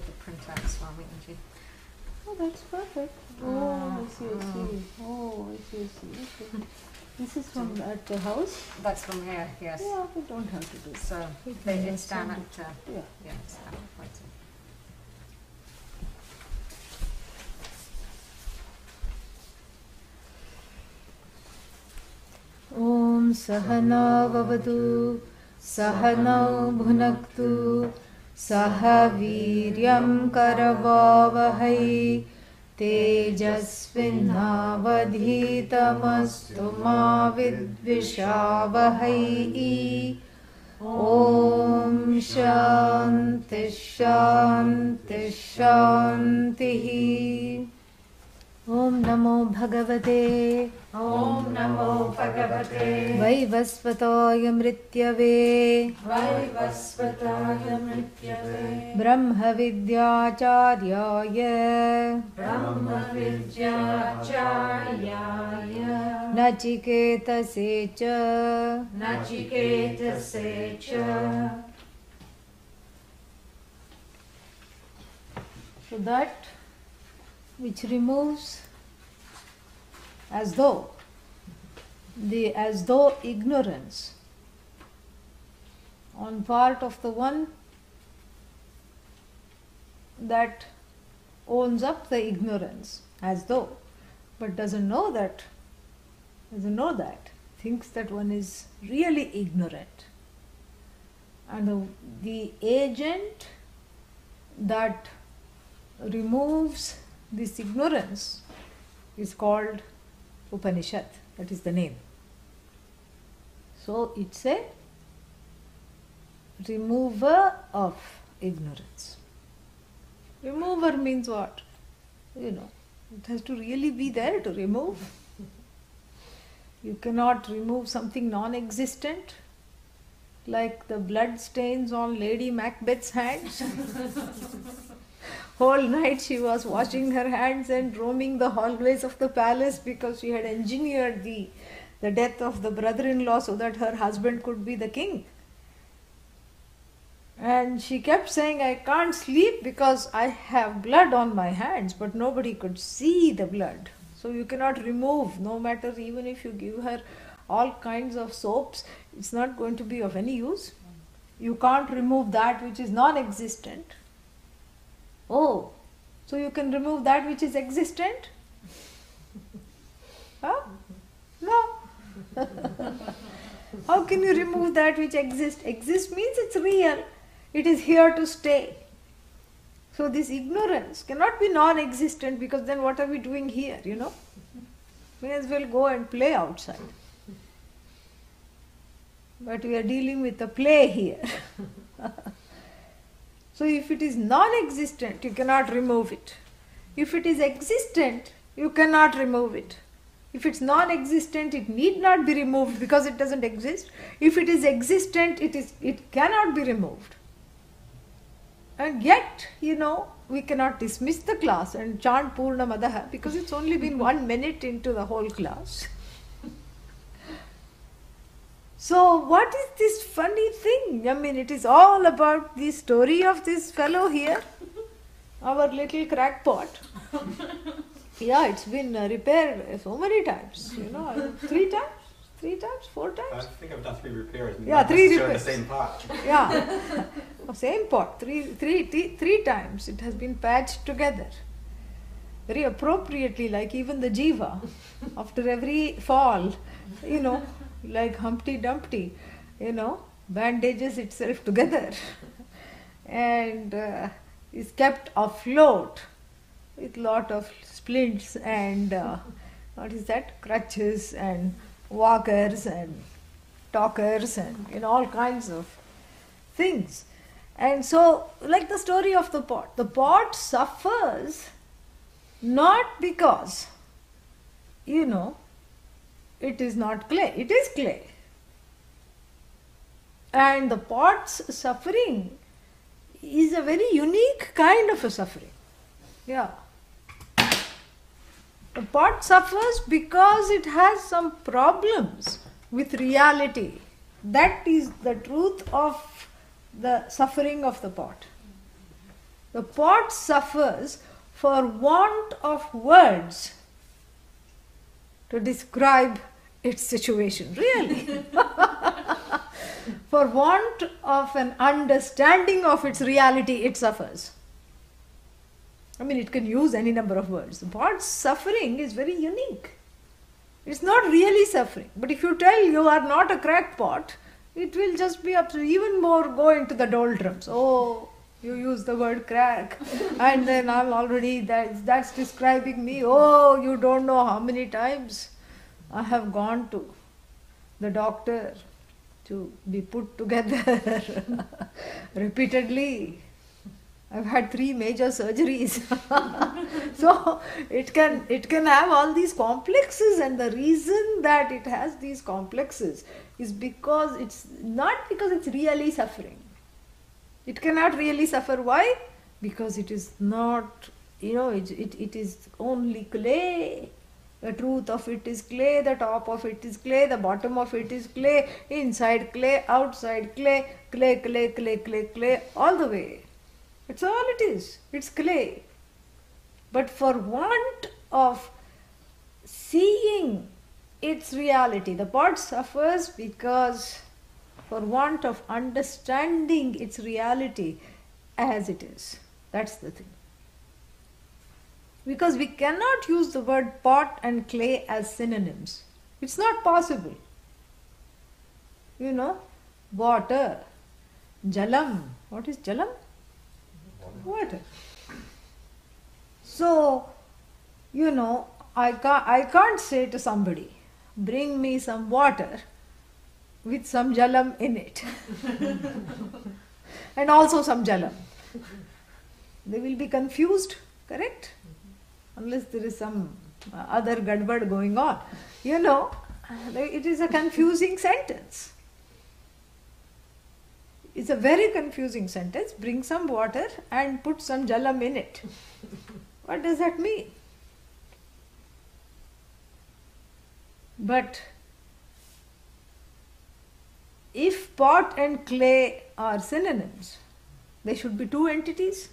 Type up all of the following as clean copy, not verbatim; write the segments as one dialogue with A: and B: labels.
A: with the printout, Swamini.
B: Oh, that's perfect. Oh, I see. Oh, I see. Okay. This is from at the house?
A: That's from here, yes.
B: Yeah, we don't have to do it.
A: So it's down at
B: yeah,
A: it's down at Advaita.
B: Om Sahana Vavatu Sahana Bhunaktu Saha Viryam Karavavahai Tejasvinavadhitamastu ma vidvishavahai. Om Shanti Shanti Shanti. Om Namo Bhagavate
C: Om Namo Bhagavate
B: Vaivasvataya Mrityave
C: Vaivasvataya Mrityave
B: Brahma Vidyacharyaya
C: Brahma Vidyacharyaya
B: Nachiketa Secha
C: Nachiketa Secha.
B: So that which removes as though ignorance on part of the one that owns up the ignorance as though, but doesn't know that, thinks that one is really ignorant. And the agent that removes this ignorance is called Upanishad. That is the name. So it's a remover of ignorance. Remover means what? It has to really be there to remove. You cannot remove something non-existent, like the blood stains on Lady Macbeth's hands. Whole night she was washing her hands and roaming the hallways of the palace because she had engineered the death of the brother-in-law so that her husband could be the king. And she kept saying, I can't sleep because I have blood on my hands, but nobody could see the blood. So you cannot remove, no matter even if you give her all kinds of soaps, it's not going to be of any use. You can't remove that which is non-existent. Oh, so you can remove that which is existent? Huh? No. How can you remove that which exists? Exist means it's real. It is here to stay. So this ignorance cannot be non-existent, because then what are we doing here, May as well go and play outside. But we are dealing with a play here. So if it is non-existent, you cannot remove it. If it is existent, you cannot remove it. If it's non-existent, it need not be removed because it doesn't exist. If it is existent, it cannot be removed. And yet, we cannot dismiss the class and chant Purnamadaha because it's only been 1 minute into the whole class. So what is this funny thing? It is all about the story of this fellow here, our little crackpot. Yeah, it's been repaired so many times, 3 times, 4 times.
D: I think I've done 3 repairs.
B: Yeah, 3 repairs.
D: The same pot.
B: Yeah, same pot, three times it has been patched together. Very appropriately, like even the jiva, after every fall, like Humpty Dumpty, bandages itself together and is kept afloat with lot of splints and crutches and walkers and talkers and all kinds of things. And so, like the story of the pot suffers not because, it is not clay, it is clay. And the pot's suffering is a very unique kind of a suffering. Yeah. The pot suffers because it has some problems with reality. That is the truth of the suffering of the pot. The pot suffers for want of words to describe its situation. Really. For want of an understanding of its reality, it suffers. I mean, it can use any number of words. The pot's suffering is very unique. It's not really suffering. But if you tell you are not a crackpot, it will just be even more go into the doldrums. Oh, you use the word crack, and then I'm already, that's describing me. Oh, you don't know how many times I have gone to the doctor to be put together repeatedly. I've had 3 major surgeries. So it can have all these complexes, and the reason that it has these complexes is because it's not because it's really suffering. It cannot really suffer. Why? Because it is not, it is only clay. The truth of it is clay, the top of it is clay, the bottom of it is clay, inside clay, outside clay, clay, clay, clay, clay, clay, all the way. That's all it is. It's clay. But for want of seeing its reality, the pot suffers because for want of understanding its reality as it is. That's the thing. Because we cannot use the word pot and clay as synonyms. It's not possible. Water, jalam. What is jalam? Water. So, I can't say to somebody, bring me some water with some jalam in it. And also some jalam. They will be confused, correct? Unless there is some other gadbad going on. It is a confusing sentence. It's a very confusing sentence. Bring some water and put some jalam in it. What does that mean? But if pot and clay are synonyms, they should be 2 entities.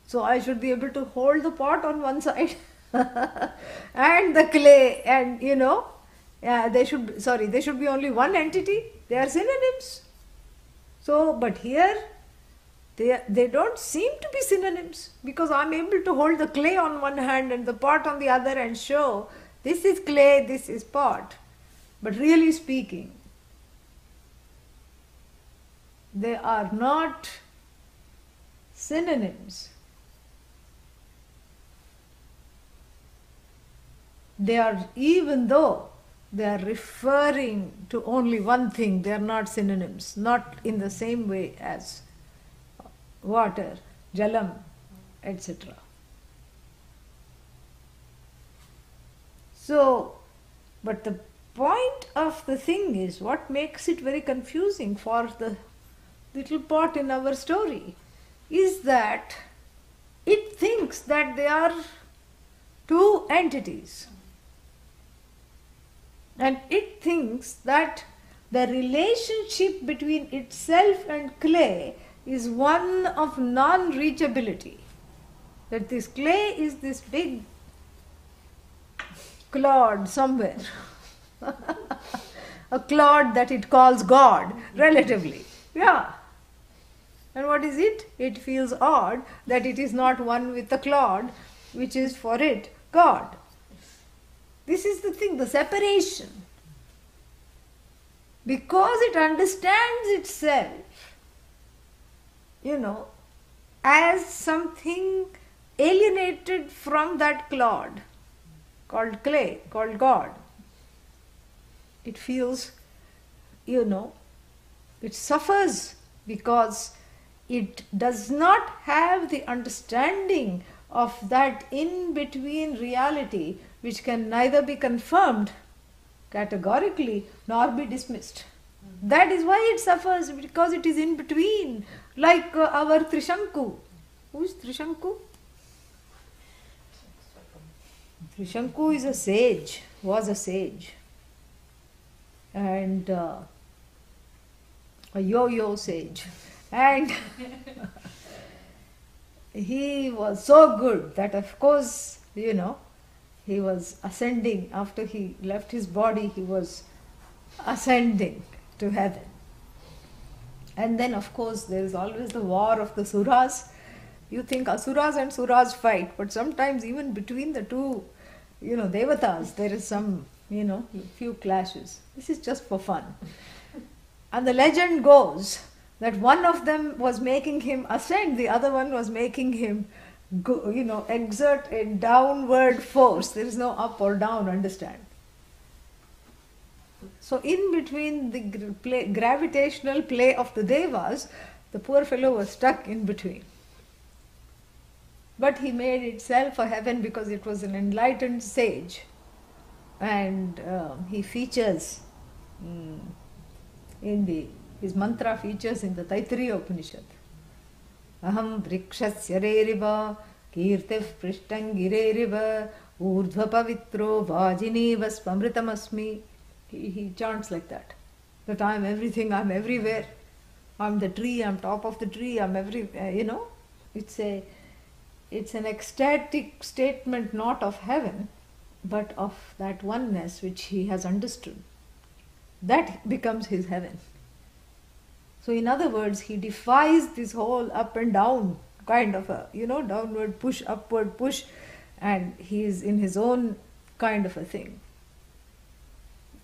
B: So I should be able to hold the pot on one side and the clay, and they should be only one entity. They are synonyms. So, but here they don't seem to be synonyms, because I'm able to hold the clay on one hand and the pot on the other and show this is clay, this is pot. But really speaking, they are not synonyms. They are, even though they are referring to only one thing, they are not synonyms, not in the same way as water, jalam, etc. So, but the point of the thing is, what makes it very confusing for the little pot in our story is that it thinks that they are 2 entities. And it thinks that the relationship between itself and clay is one of non-reachability. That this clay is this big clod somewhere. A clod that it calls God, relatively. Yeah. And what is it? It feels odd that it is not one with the clod, which is for it God. This is the thing, the separation. Because it understands itself, as something alienated from that clod, called clay, called God. It feels, it suffers because it does not have the understanding of that in-between reality, which can neither be confirmed categorically nor be dismissed. That is why it suffers, because it is in between, like our Trishanku. Who is Trishanku? Trishanku is a sage, was a sage, and a yo-yo sage. And he was so good that of course, he was ascending. After he left his body, he was ascending to heaven. And then of course there is always the war of the suras. You think asuras and suras fight, but sometimes even between the two, devatas, there is some, few clashes. This is just for fun. And the legend goes that one of them was making him ascend, the other one was making him go, exert a downward force. There is no up or down, understand? So in between the gravitational play of the devas, the poor fellow was stuck in between. But he made itself a heaven because it was an enlightened sage. And he features his mantra features in the Taittiriya Upanishad. Aham vrikshasya reriva kirtif prishtangireriva urdhva pavitro vajiniva spamritamasmi. He chants like that. That I am everything, I am everywhere. I am the tree, I am top of the tree, I am everywhere, It's an ecstatic statement not of heaven, but of that oneness which he has understood. That becomes his heaven. So in other words, he defies this whole up and down kind of a, downward push, upward push, and he is in his own kind of a thing.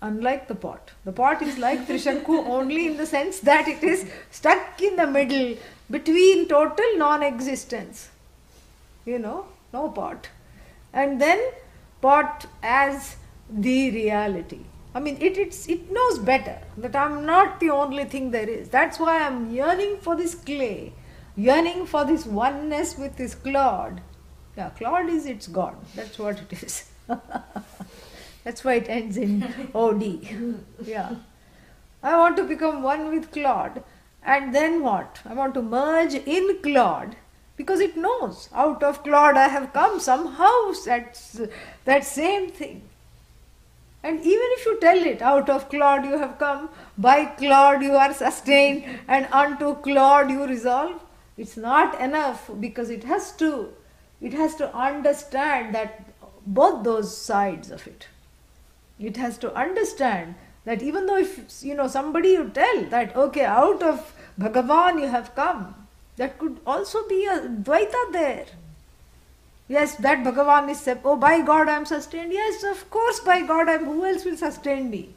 B: Unlike the pot. The pot is like Trishanku only in the sense that it is stuck in the middle between total non-existence. No pot. And then pot as the reality. I mean, it knows better that I am not the only thing there is. That's why I am yearning for this clay, yearning for this oneness with this clod. Yeah, clod is its God. That's what it is. That's why it ends in OD. Yeah. I want to become one with clod. And then what? I want to merge in clod. Because it knows, out of clod I have come, somehow that's that same thing. And even if you tell it, out of clod you have come, by clod you are sustained, and unto clod you resolve, it's not enough, because it has to understand that both those sides of it. It has to understand that even though if somebody you tell that, okay, out of Bhagavan you have come, that could also be a Advaita there. Yes, that Bhagavan is said, oh, by God I am sustained. Yes, of course, by God I am. Who else will sustain me?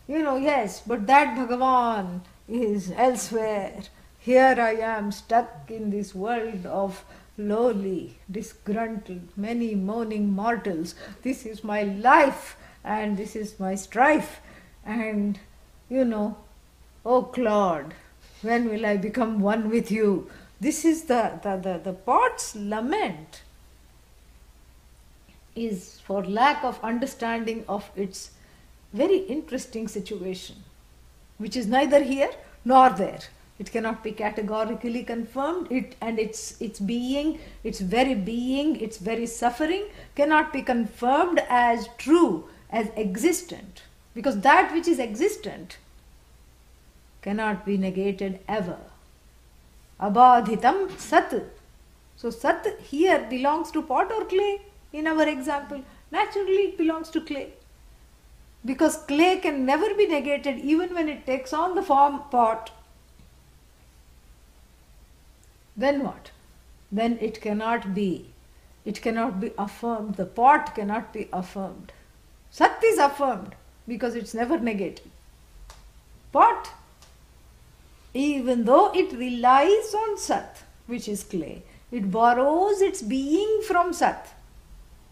B: Yes, but that Bhagavan is elsewhere. Here I am stuck in this world of lowly, disgruntled, many moaning mortals. This is my life and this is my strife. And, oh clod, when will I become one with you? This is the pot's lament is for lack of understanding of its very interesting situation, which is neither here nor there. It cannot be categorically confirmed. Its being, its very suffering cannot be confirmed as true, as existent, because that which is existent cannot be negated ever. Abadhitam sat. So sat here belongs to pot or clay in our example. Naturally it belongs to clay. Because clay can never be negated even when it takes on the form pot. Then what? Then it cannot be affirmed. The pot cannot be affirmed. Sat is affirmed because it's never negated. Pot, even though it relies on Sat, which is clay, it borrows its being from Sat,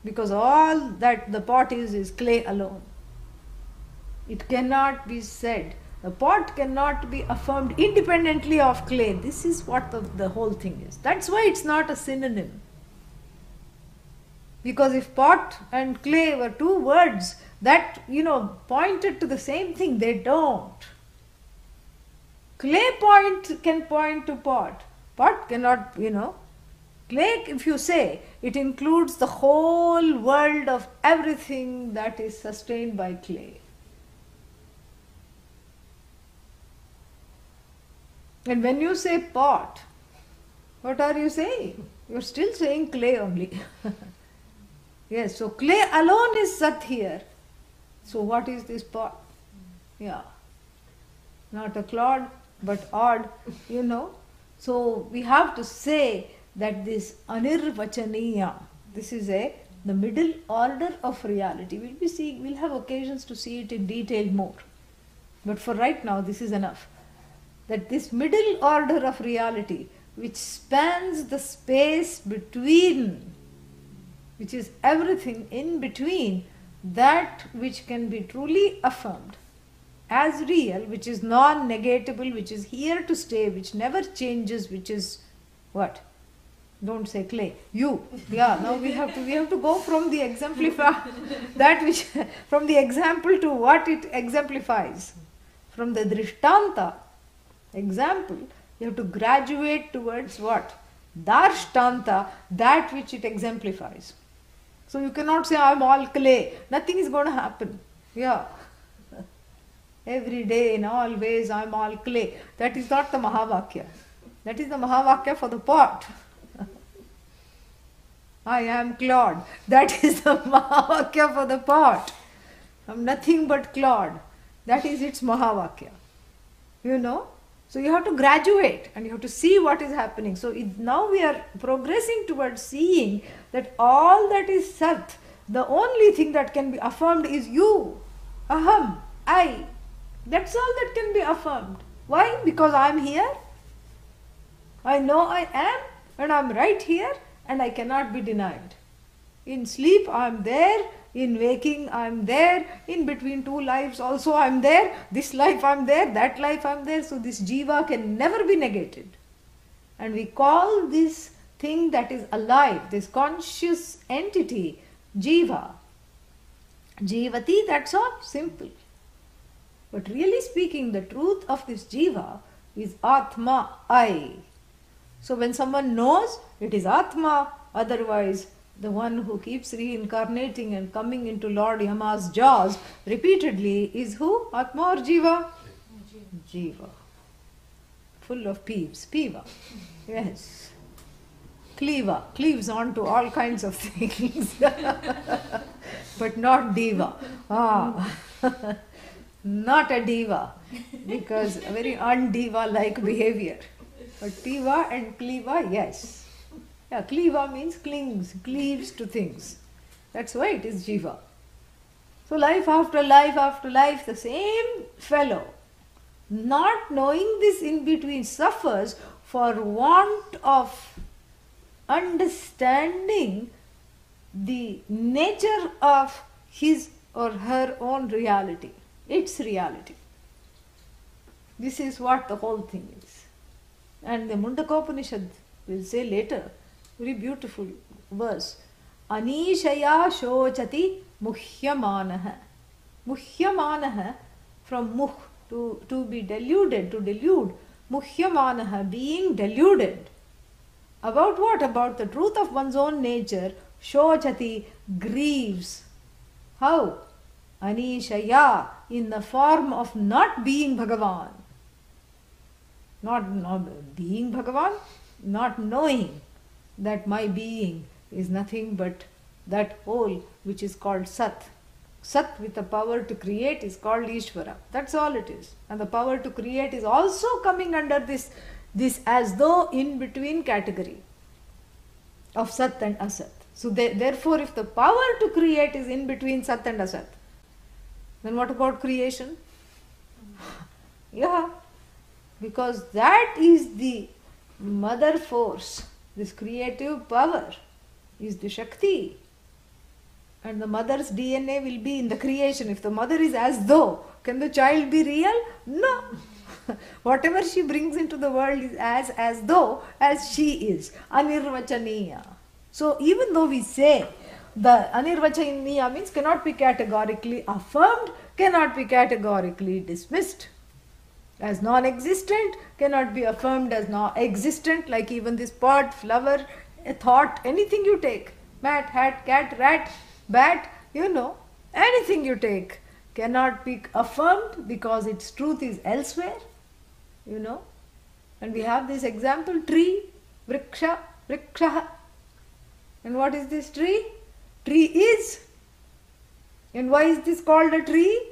B: because all that the pot is clay alone. It cannot be said, the pot cannot be affirmed independently of clay. This is what the whole thing is. That's why it's not a synonym. Because if pot and clay were two words that, pointed to the same thing, they don't. Clay can point to pot. Pot cannot, Clay, if you say, it includes the whole world of everything that is sustained by clay. And when you say pot, what are you saying? You are still saying clay only. Yes, so clay alone is Sat here. So what is this pot? Yeah. Not a clod, but odd, So we have to say that this anirvachaniya, this is the middle order of reality. We'll have occasions to see it in detail more. But for right now, this is enough. That this middle order of reality, which spans the space between, which is everything in between, that which can be truly affirmed as real, which is non-negatable, which is here to stay, which never changes, which is what? Don't say clay. You. Yeah, now we have to go from the from the example to what it exemplifies. From the drishtanta example, you have to graduate towards what? Darshtanta, that which it exemplifies. So you cannot say, I'm all clay. Nothing is going to happen. Yeah. Every day, in all ways, I'm all clay. That is not the Mahavakya. That is the Mahavakya for the pot. I am clod. That is the Mahavakya for the pot. I'm nothing but clod. That is its Mahavakya. So you have to graduate and you have to see what is happening. So now we are progressing towards seeing that all that is Sat, the only thing that can be affirmed is you. Aham, I. That's all that can be affirmed. Why? Because I am here. I know I am and I am right here and I cannot be denied. In sleep I am there. In waking I am there. In between two lives also I am there. This life I am there. That life I am there. So this jiva can never be negated. And we call this thing that is alive, this conscious entity, jiva. Jivati, that's all. Simple. But really speaking, the truth of this jiva is Atma, I. So when someone knows, it is Atma. Otherwise, the one who keeps reincarnating and coming into Lord Yama's jaws repeatedly is who? Atma or Jiva? Jiva. Full of peeves. Piva. Yes. Cleava. Cleaves on to all kinds of things. But not diva. Not a diva. Because a very undiva-like behavior. But piva and cleava, yes. Yeah, cleava means cleaves to things. That's why it is jiva. So life after life, the same fellow, not knowing this in between, suffers for want of understanding the nature of his or her own reality, its reality. This is what the whole thing is. And the Kathopanishad will say later, very beautiful verse, Anishaya shochati muhyamanaha. Muhyamanaha, from muh, to be deluded, to delude. Muhyamanaha, being deluded. About what? About the truth of one's own nature. Shochati, grieves. How? Anishaya, in the form of not being Bhagavan. Not being Bhagavan, not knowing that my being is nothing but that whole which is called Sat. Sat with the power to create is called Ishvara. That's all it is. And the power to create is also coming under this as though in between category of Sat and Asat. So therefore, if the power to create is in between Sat and Asat, then what about creation? Yeah, because that is the mother force. This creative power is the Shakti. And the mother's DNA will be in the creation. If the mother is as though, can the child be real? No. Whatever she brings into the world is as though as she is. Anirvachaniya. So even though we say the anirvachaniya means cannot be categorically affirmed, cannot be categorically dismissed. As non-existent, cannot be affirmed as non-existent, like even this pot, flower, a thought, anything you take, mat, hat, cat, rat, bat, anything you take cannot be affirmed because its truth is elsewhere, And we have this example, tree, vriksha, And what is this tree? Tree is. And why is this called a tree?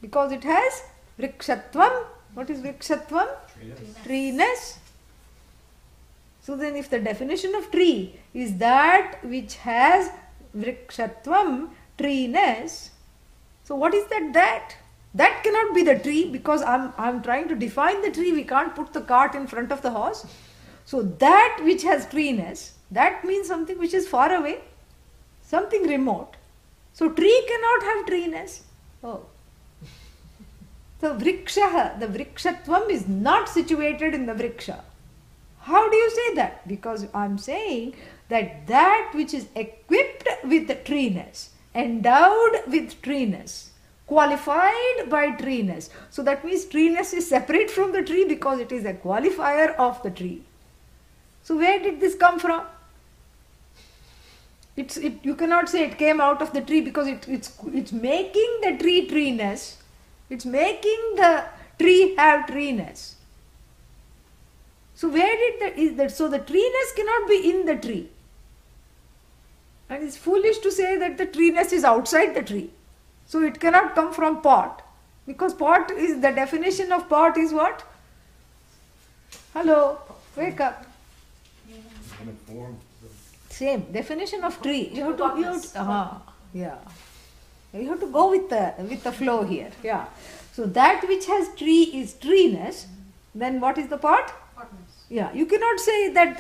B: Because it has vrikshatvam. What is vrikshatvam? Treeness. So then if the definition of tree is that which has vrikshatvam, treeness, so what is that? That cannot be the tree, because I'm trying to define the tree. We can't put the cart in front of the horse. So that which has treeness, that means something which is far away, something remote. So tree cannot have treeness. Oh. So vrikshaha, the vrikshatvam is not situated in the vriksha. How do you say that? Because I'm saying that which is equipped with treeness, endowed with treeness, qualified by treeness. So that means treeness is separate from the tree because it is a qualifier of the tree. So where did this come from? You cannot say it came out of the tree, because it's making the tree treeness. It's making the tree have treeness. So where did that? So the treeness cannot be in the tree. And it's foolish to say that the treeness is outside the tree. So it cannot come from pot. Because pot is, the definition of pot is what? Hello, wake up. Same definition of tree. You have to go with the flow here. Yeah. So that which has tree is treeness. Then what is the pot?
A: Potness.
B: Yeah. You cannot say that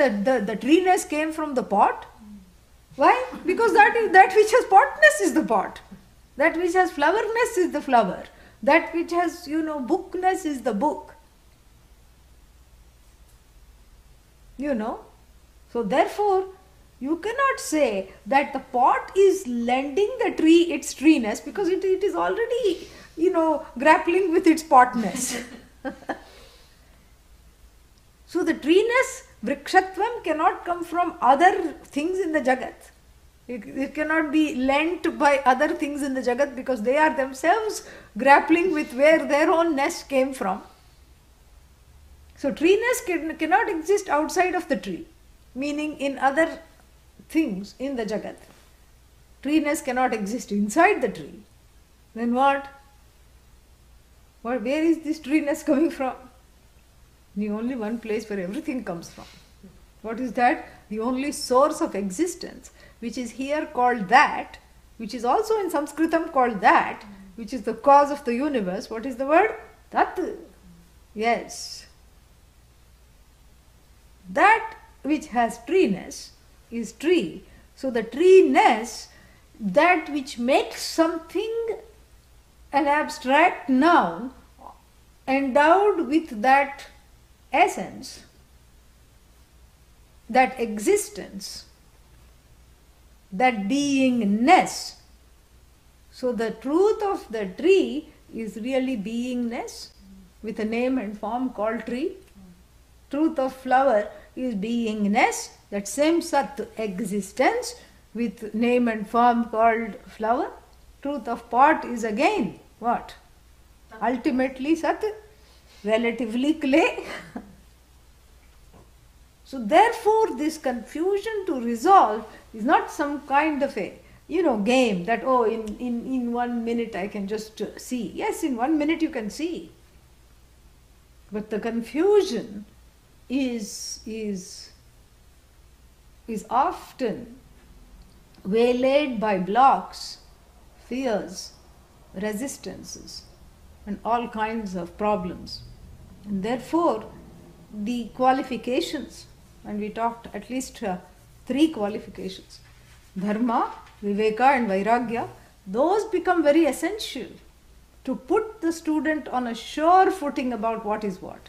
B: the treeness came from the pot. Why? Because that which has potness is the pot. That which has flowerness is the flower. That which has, bookness is the book. So therefore, you cannot say that the pot is lending the tree its treeness, because it is already, grappling with its potness. So the treeness, vrikshatvam, cannot come from other things in the jagat. It cannot be lent by other things in the jagat, because they are themselves grappling with where their own nest came from. So treeness cannot exist outside of the tree, meaning in other things in the jagat. Treeness cannot exist inside the tree. Then what? Where is this treeness coming from? The only one place where everything comes from. What is that? The only source of existence, which is here called that, which is also in Sanskritam called that, which is the cause of the universe. What is the word? Tat. Yes. That which has treeness is tree. So the treeness, that which makes something an abstract noun endowed with that essence, that existence, that beingness. So the truth of the tree is really beingness, with a name and form called tree. Truth of flower is beingness, that same sat, existence, with name and form called flower. Truth of pot is again what? Ultimately sat, relatively clay. So therefore this confusion to resolve is not some kind of a game that in 1 minute I can just see. Yes, in 1 minute you can see. But the confusion is often waylaid by blocks, fears, resistances, and all kinds of problems. And therefore the qualifications, and we talked at least 3 qualifications, dharma, viveka and vairagya, those become very essential to put the student on a sure footing about what is what.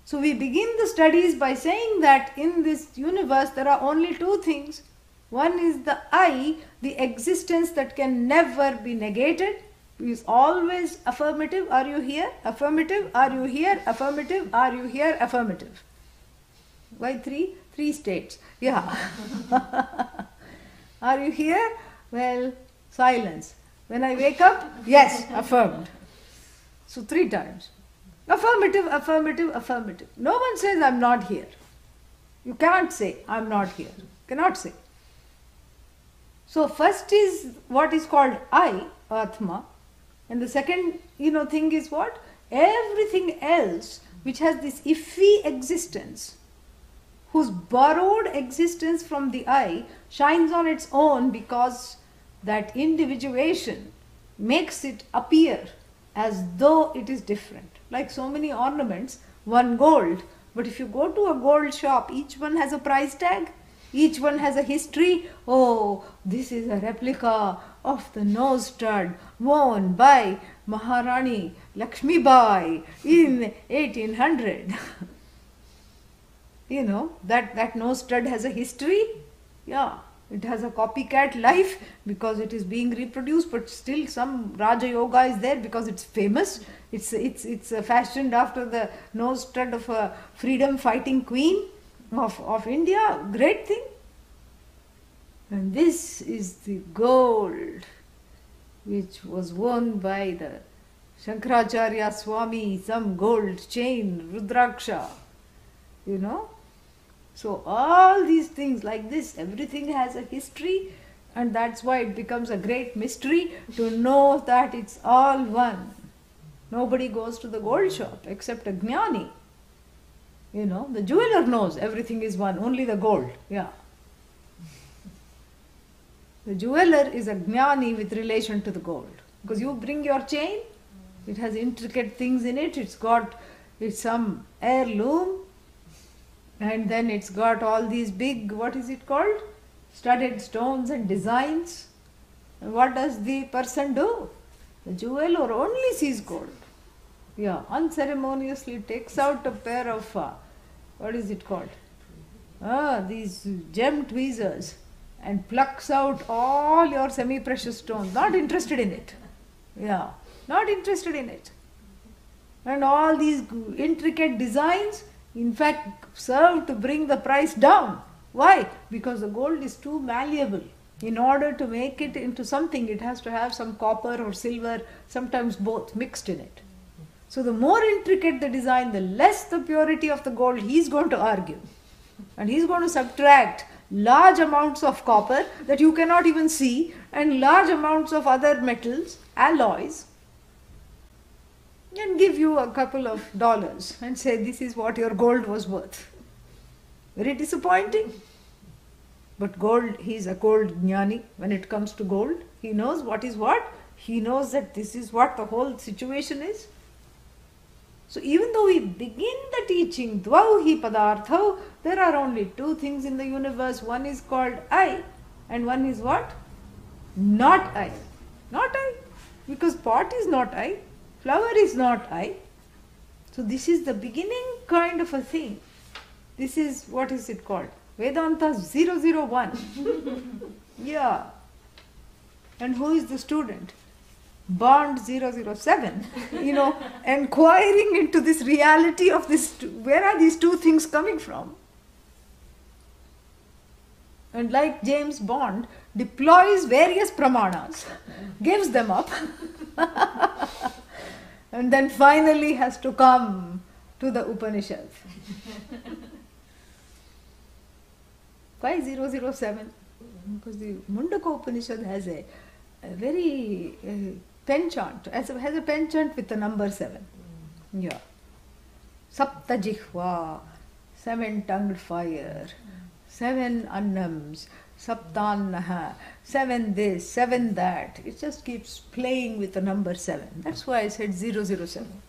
B: So we begin the studies by saying that in this universe there are only 2 things. One is the I, the existence that can never be negated, is always affirmative. Are you here? Affirmative. Are you here? Affirmative. Are you here? Affirmative. Why 3? 3 states. Yeah. Are you here? Well, silence. When I wake up, yes, affirmed. So 3 times. Affirmative, affirmative, affirmative. No one says I'm not here. You can't say I'm not here. Cannot say. So first is what is called I, Atma, and the second, thing is what? Everything else which has this iffy existence, whose borrowed existence from the I shines on its own because that individuation makes it appear as though it is different. Like so many ornaments, one gold, but if you go to a gold shop, each one has a price tag, each one has a history. Oh, this is a replica of the nose stud worn by Maharani Lakshmi Bai in 1800. That nose stud has a history. Yeah, it has a copycat life because it is being reproduced, but still some Raja Yoga is there because it's famous. It's fashioned after the nose stud of a freedom fighting queen of India. Great thing. And this is the gold which was worn by the Shankaracharya Swami, some gold chain, Rudraksha, So all these things like this, everything has a history, and that's why it becomes a great mystery to know that it's all one. Nobody goes to the gold shop except a jnani. The jeweler knows everything is one, only the gold. Yeah. The jeweler is a jnani with relation to the gold. Because you bring your chain, it has intricate things in it, it's some heirloom, and then it's got all these big, what is it called? Studded stones and designs. And what does the person do? The jeweler only sees gold. Yeah, unceremoniously takes out a pair of, what is it called? These gem tweezers, and plucks out all your semi-precious stones. Not interested in it. Yeah, not interested in it. And all these intricate designs, in fact, serve to bring the price down. Why? Because the gold is too malleable. In order to make it into something, it has to have some copper or silver, sometimes both mixed in it. So the more intricate the design, the less the purity of the gold he's going to argue. And he's going to subtract large amounts of copper that you cannot even see, and large amounts of other metals, alloys, and give you a couple of dollars and say this is what your gold was worth. Very disappointing. But gold, he is a gold jnani when it comes to gold. He knows what is what. He knows that this is what the whole situation is. So even though we begin the teaching, dvau hi padarthau, there are only two things in the universe. One is called I, and one is what? Not I. Not I. Because pot is not I, flower is not I. So this is the beginning kind of a thing. This is, what is it called? Vedanta 001. Yeah. And who is the student? Bond 007, inquiring into this reality of this, where are these two things coming from? And like James Bond, deploys various pramanas, gives them up, and then finally has to come to the Upanishads. Why 007? Because the Mundaka Upanishad has a very penchant, has a penchant with the number 7. Yeah. Sapta jihva, 7-tongued fire, 7 annams, saptannaha, 7 this, 7 that. It just keeps playing with the number 7. That's why I said 007.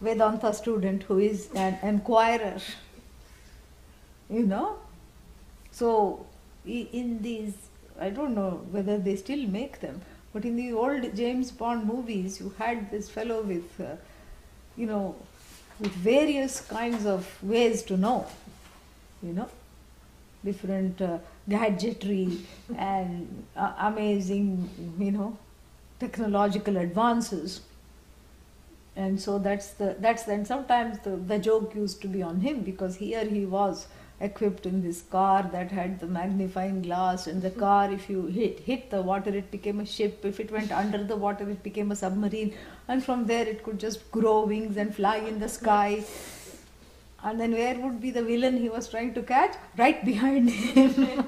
B: Vedanta student who is an enquirer. So in these, I don't know whether they still make them, but in the old James Bond movies, you had this fellow with, with various kinds of ways to know, different gadgetry and amazing, technological advances. And so that's then sometimes the joke used to be on him, because here he was equipped in this car that had the magnifying glass, and the car, if you hit the water, it became a ship. If it went under the water, it became a submarine, and from there it could just grow wings and fly in the sky. And then where would be the villain he was trying to catch? Right behind him.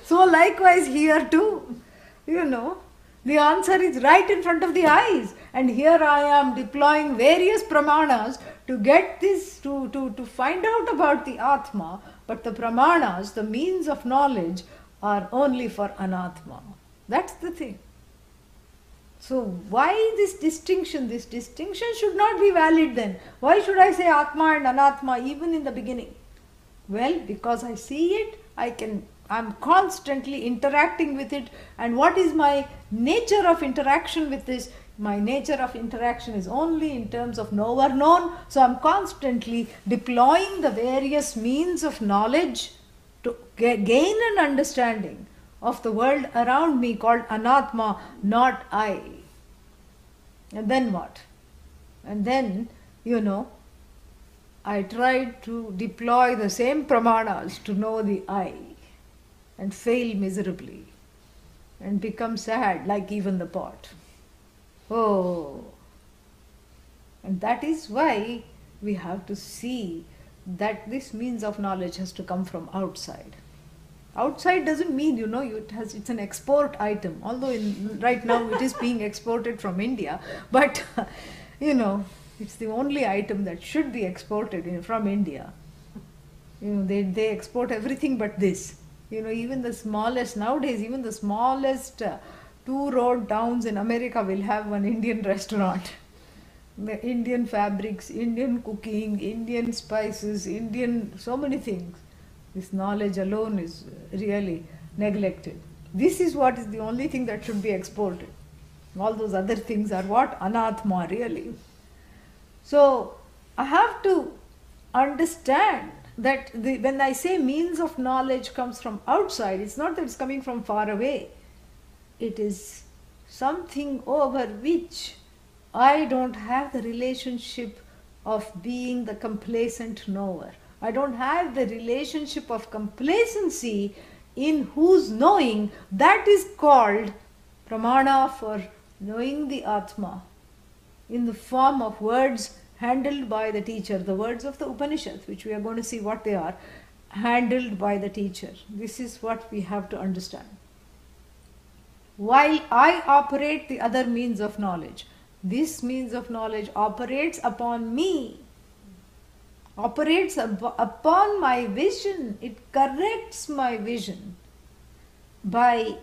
B: So likewise here too, the answer is right in front of the eyes. And here I am deploying various pramanas to get this, to find out about the Atma. But the pramanas, the means of knowledge, are only for anatma. That's the thing. So why this distinction? This distinction should not be valid then. Why should I say Atma and Anatma even in the beginning? Well, because I see it, I'm constantly interacting with it. And what is my nature of interaction with this? My nature of interaction is only in terms of knower known. So I'm constantly deploying the various means of knowledge to gain an understanding of the world around me called Anatma, not I. And then what? And then, I tried to deploy the same pramanas to know the I and fail miserably and become sad like even the pot. Oh! And that is why we have to see that this means of knowledge has to come from outside. Outside doesn't mean, it's an export item, although right now it is being exported from India, but, it's the only item that should be exported from India. They export everything but this. Even the smallest, nowadays, even the smallest two-road towns in America will have one Indian restaurant. The Indian fabrics, Indian cooking, Indian spices, so many things. This knowledge alone is really neglected. This is what is the only thing that should be exported. All those other things are what? Anatma, really. So, I have to understand that when I say means of knowledge comes from outside, it's not that it's coming from far away. It is something over which I don't have the relationship of being the complacent knower. I don't have the relationship of complacency in whose knowing. That is called pramana for knowing the Atma in the form of words handled by the teacher, the words of the Upanishads, which we are going to see what they are, handled by the teacher. This is what we have to understand. While I operate the other means of knowledge, this means of knowledge operates upon me, operates upon my vision. It corrects my vision by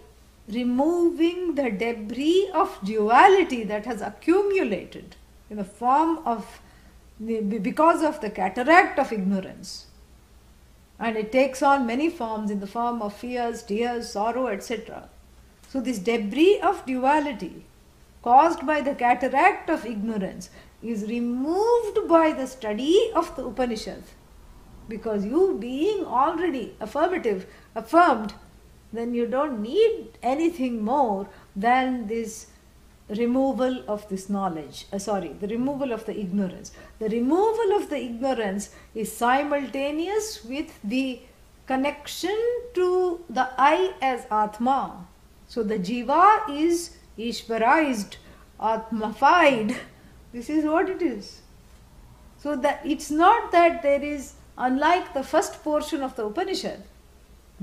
B: removing the debris of duality that has accumulated in the form of, because of the cataract of ignorance. And it takes on many forms in the form of fears, tears, sorrow, etc. So this debris of duality caused by the cataract of ignorance is removed by the study of the Upanishad. Because you being already affirmed, then you don't need anything more than this removal of this knowledge. The removal of the ignorance. The removal of the ignorance is simultaneous with the connection to the I as Atma. So the Jiva is Ishvarized, Atmafied. This is what it is. So that it's not that there is, unlike the first portion of the Upanishad,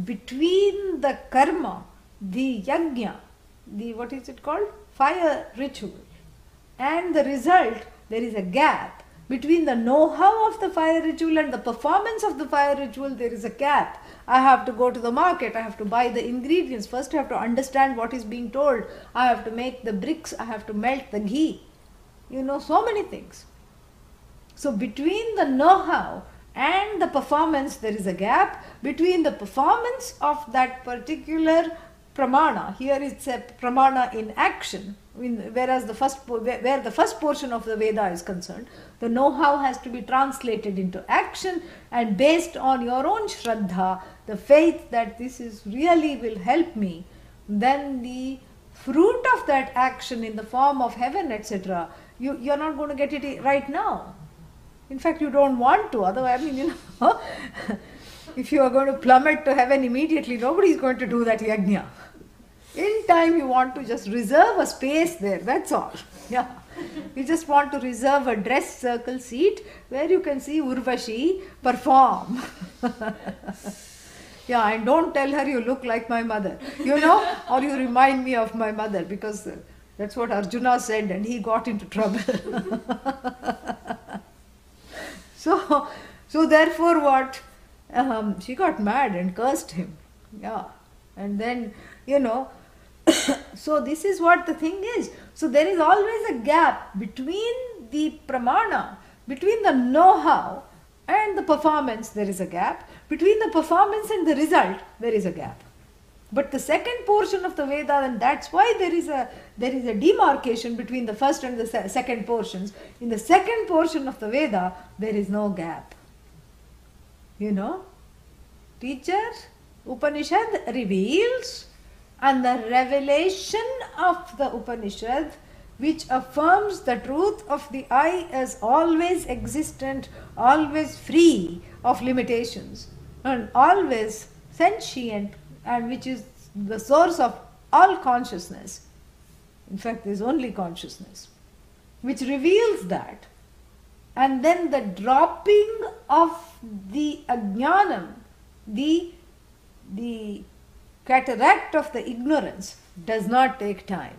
B: between the karma, the yajna, the what is it called? Fire ritual, and the result, there is a gap. Between the know-how of the fire ritual and the performance of the fire ritual, there is a gap. I have to go to the market, I have to buy the ingredients. First I have to understand what is being told. I have to make the bricks, I have to melt the ghee. So many things. So between the know-how and the performance, there is a gap. Between the performance of that particular pramana, here it's a pramana in action, whereas where the first portion of the Veda is concerned, the know-how has to be translated into action, and based on your own shraddha, the faith that this is really will help me, then the fruit of that action in the form of heaven, etc., you're not going to get it right now. In fact, you don't want to. Otherwise, if you are going to plummet to heaven immediately, nobody is going to do that yajna. In time, you want to just reserve a space there, that's all. Yeah. You just want to reserve a dress circle seat where you can see Urvashi perform. Yeah, and don't tell her you look like my mother, or you remind me of my mother, because that's what Arjuna said and he got into trouble. So therefore what? She got mad and cursed him. Yeah. And then, so this is what the thing is. So there is always a gap between the pramana, between the know-how and the performance, there is a gap. Between the performance and the result, there is a gap. But the second portion of the Veda, and that's why there is a demarcation between the first and the second portions. In the second portion of the Veda, there is no gap. Teacher, Upanishad reveals, and the revelation of the Upanishad, which affirms the truth of the I as always existent, always free of limitations, and always sentient, and which is the source of all consciousness. In fact, there is only consciousness, which reveals that. And then the dropping of the ajnanam, the cataract of the ignorance, does not take time.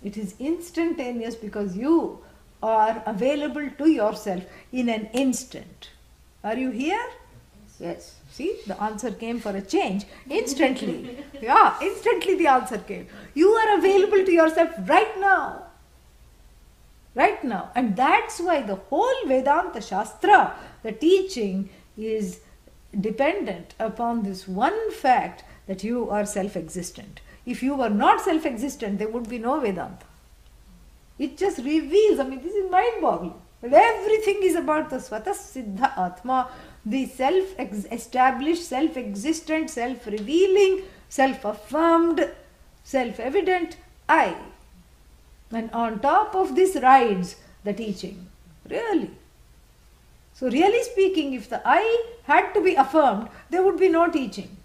B: It is instantaneous, because you are available to yourself in an instant. Are you here? Yes. See, the answer came for a change. Instantly. Yeah, instantly the answer came. You are available to yourself right now. Right now. And that's why the whole Vedanta Shastra, the teaching, is dependent upon this one fact that you are self-existent. If you were not self-existent, there would be no Vedanta. It just reveals, this is mind-boggling. But everything is about the Svata Siddha Atma, the self-established, self-existent, self-revealing, self-affirmed, self-evident I. And on top of this rides the teaching. Really. So really speaking, if the I had to be affirmed, there would be no teaching.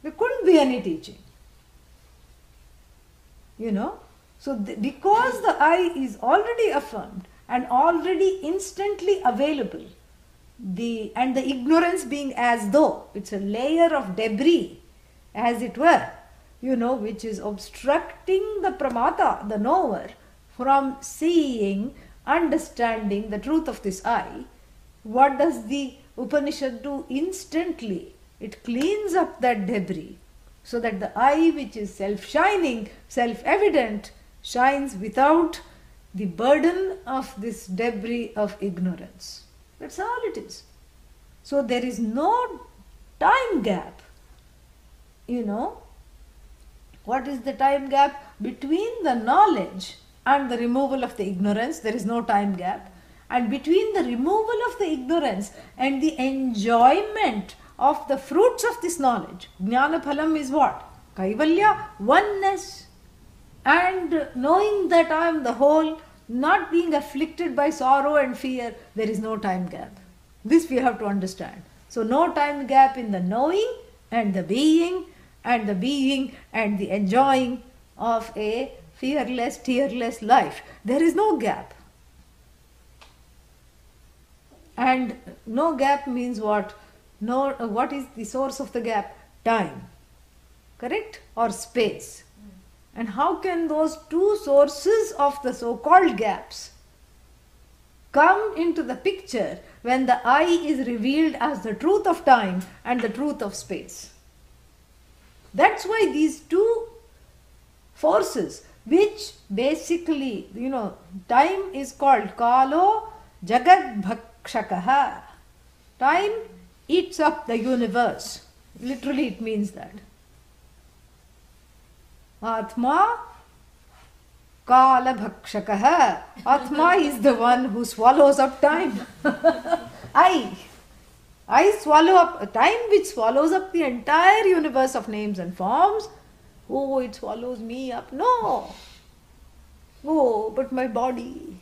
B: There couldn't be any teaching. So because the I is already affirmed and already instantly available, and the ignorance being as though it's a layer of debris, as it were, which is obstructing the pramata, the knower, from seeing, understanding the truth of this I. What does the Upanishad do instantly? It cleans up that debris, so that the I, which is self-shining, self-evident, shines without the burden of this debris of ignorance. That's all it is. So there is no time gap. What is the time gap? Between the knowledge and the removal of the ignorance, there is no time gap. And between the removal of the ignorance and the enjoyment of the fruits of this knowledge, Jnana Phalam is what? Kaivalya, oneness. And knowing that I am the whole, not being afflicted by sorrow and fear, there is no time gap. This we have to understand. So no time gap in the knowing and the being and the enjoying of a fearless, tearless life. There is no gap. And no gap means what? What is the source of the gap? Time. Correct? Or space. And how can those two sources of the so-called gaps come into the picture when the I is revealed as the truth of time and the truth of space? That's why these two forces, which basically, time is called Kalo Jagad Bhakshakaha. Time eats up the universe. Literally it means that. Atma Kala Bhakshakaha. Atma is the one who swallows up time. I swallow up time, which swallows up the entire universe of names and forms. Oh, it swallows me up. No. Oh, but my body.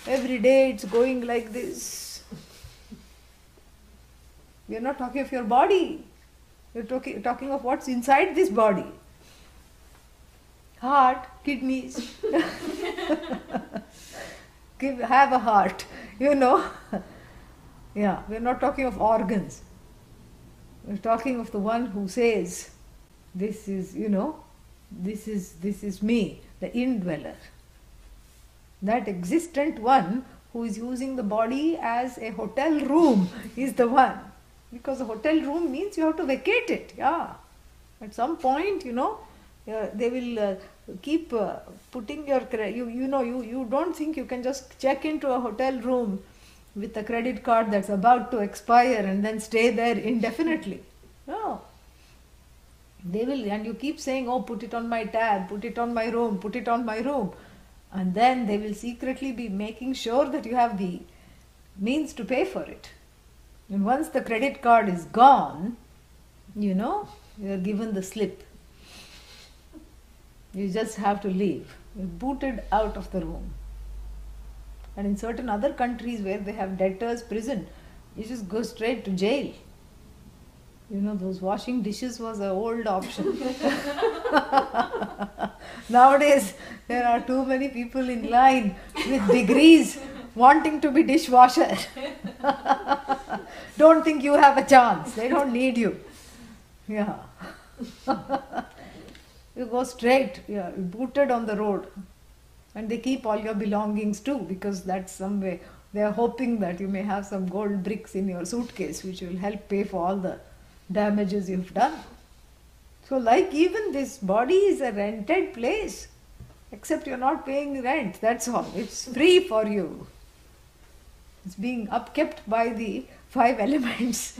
B: Every day it's going like this. We are not talking of your body. We are talking of what's inside this body. Heart, kidneys. Have a heart, Yeah, we're not talking of organs. We're talking of the one who says, this is, this is me, the indweller. That existent one who is using the body as a hotel room is the one. Because a hotel room means you have to vacate it. Yeah. At some point, they will keep putting your you don't think you can just check into a hotel room with a credit card that's about to expire and then stay there indefinitely. No. They will, and you keep saying, oh, put it on my tab, put it on my room, put it on my room. And then they will secretly be making sure that you have the means to pay for it. And once the credit card is gone, you are given the slip. You just have to leave. You're booted out of the room. And in certain other countries where they have debtors' prison, you just go straight to jail. Those washing dishes was an old option. Nowadays, there are too many people in line with degrees wanting to be dishwasher. Don't think you have a chance. They don't need you. Yeah. You go straight, you're booted on the road. And they keep all your belongings too, because that's some way. They are hoping that you may have some gold bricks in your suitcase, which will help pay for all the damages you've done. So like even this body is a rented place, except you're not paying rent, that's all. It's free for you. It's being upkept by the 5 elements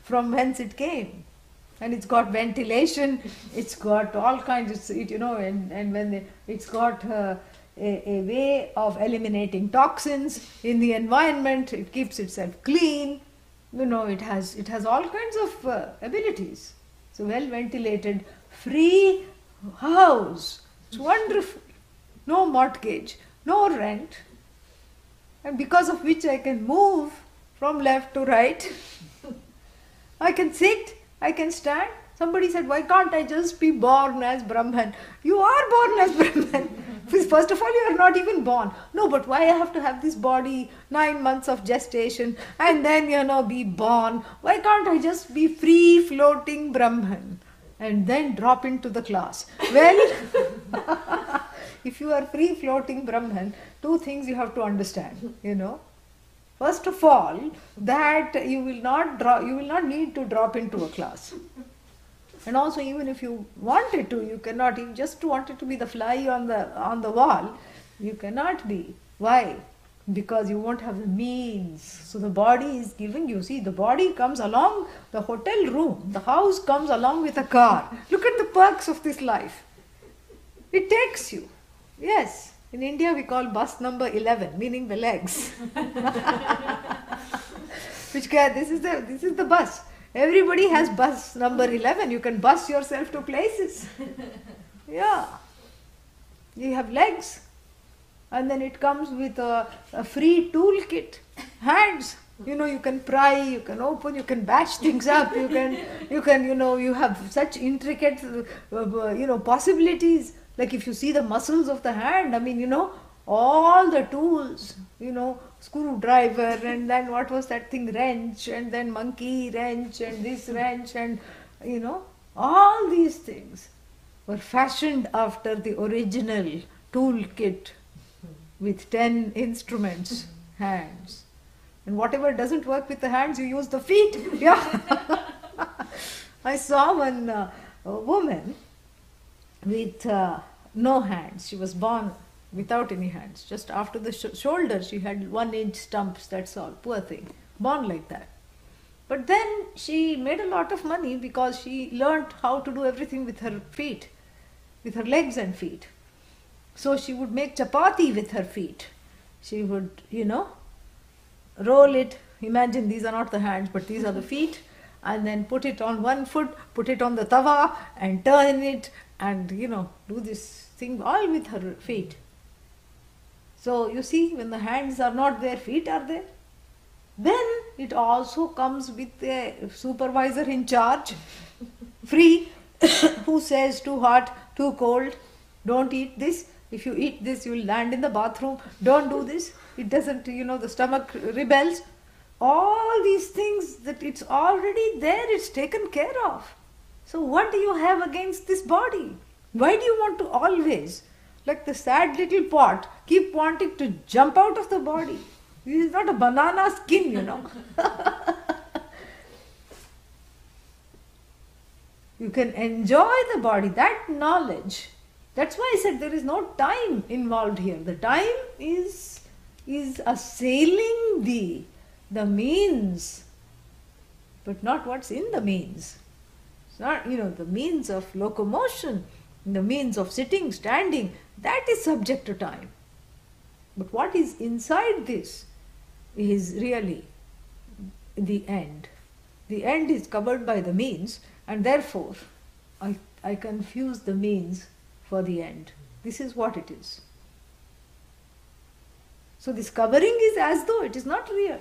B: from whence it came. And it's got ventilation, it's got all kinds of, and when it's got a way of eliminating toxins in the environment, it keeps itself clean. It has all kinds of abilities. So well ventilated, free house. It's wonderful. No mortgage, no rent. And because of which I can move from left to right. I can sit, I can stand. Somebody said, why can't I just be born as Brahman? You are born as Brahman. First of all, you are not even born. No, but why I have to have this body, 9 months of gestation, and then, be born? Why can't I just be free floating Brahman and then drop into the class? Well, if you are free floating Brahman, 2 things you have to understand, First of all, that you will not need to drop into a class. And also, even if you wanted to, you cannot. You just wanted to be the fly on the wall, you cannot be. Why? Because you won't have the means. So the body is giving you. See, the body comes along, the hotel room, the house comes along with a car. Look at the perks of this life. It takes you. Yes. In India, we call bus number 11, meaning the legs. This is the bus. Everybody has bus number 11. You can bus yourself to places. Yeah. You have legs. And then it comes with a free toolkit. Hands. You can pry, you can open, you can bash things up, you have such intricate, possibilities. Like if you see the muscles of the hand, all the tools, screwdriver, and then what was that thing, wrench, and then monkey wrench, and this wrench, and all these things were fashioned after the original toolkit with 10 instruments, hands. And whatever doesn't work with the hands, you use the feet. Yeah. I saw one woman with no hands. She was born without any hands. Just after the shoulder, she had 1-inch stumps, that's all. Poor thing. Born like that. But then she made a lot of money because she learnt how to do everything with her feet, with her legs and feet. So she would make chapati with her feet. She would, roll it. Imagine these are not the hands, but these are the feet. And then put it on one foot, put it on the tawa and turn it and, do this thing all with her feet. So you see, when the hands are not there, feet are there. Then it also comes with a supervisor in charge, free, who says too hot, too cold, don't eat this. If you eat this, you will land in the bathroom. Don't do this. It doesn't, the stomach rebels. all these things that it's already there, it's taken care of. So what do you have against this body? Why do you want to always, like the sad little pot, keep wanting to jump out of the body? This is not a banana skin, you know. You can enjoy the body, that knowledge. That's why I said there is no time involved here. The time is assailing the means, but not what's in the means. It's not, the means of locomotion, the means of sitting, standing, that is subject to time. But what is inside this is really the end. The end is covered by the means, and therefore I confuse the means for the end. This is what it is. So this covering is as though it is not real.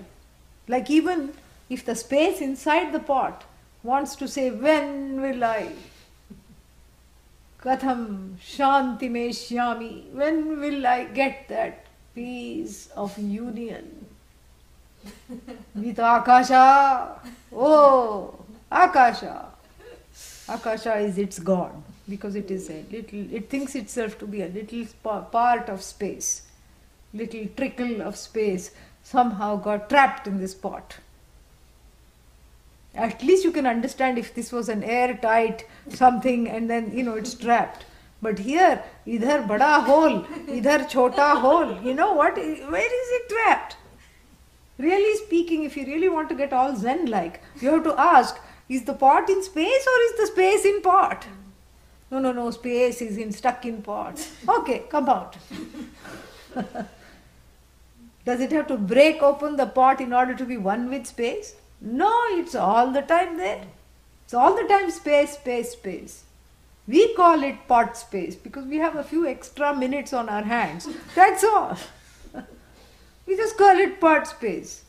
B: Like even if the space inside the pot wants to say, when will I? Katham shanti meshyami. When will I get that peace of union with Akasha? Oh, Akasha. Akasha is its God, because it is it thinks itself to be a little part of space, little trickle of space, somehow got trapped in this pot. At least you can understand if this was an airtight something and then, it's trapped. But here, idhar bada hole, idhar chota hole, where is it trapped? Really speaking, if you really want to get all Zen-like, you have to ask, is the pot in space or is the space in pot? No, space is stuck in pot. Okay, come out. Does it have to break open the pot in order to be one with space? No, it's all the time there. It's all the time space, space, space. We call it pot space because we have a few extra minutes on our hands. That's all. We just call it pot space.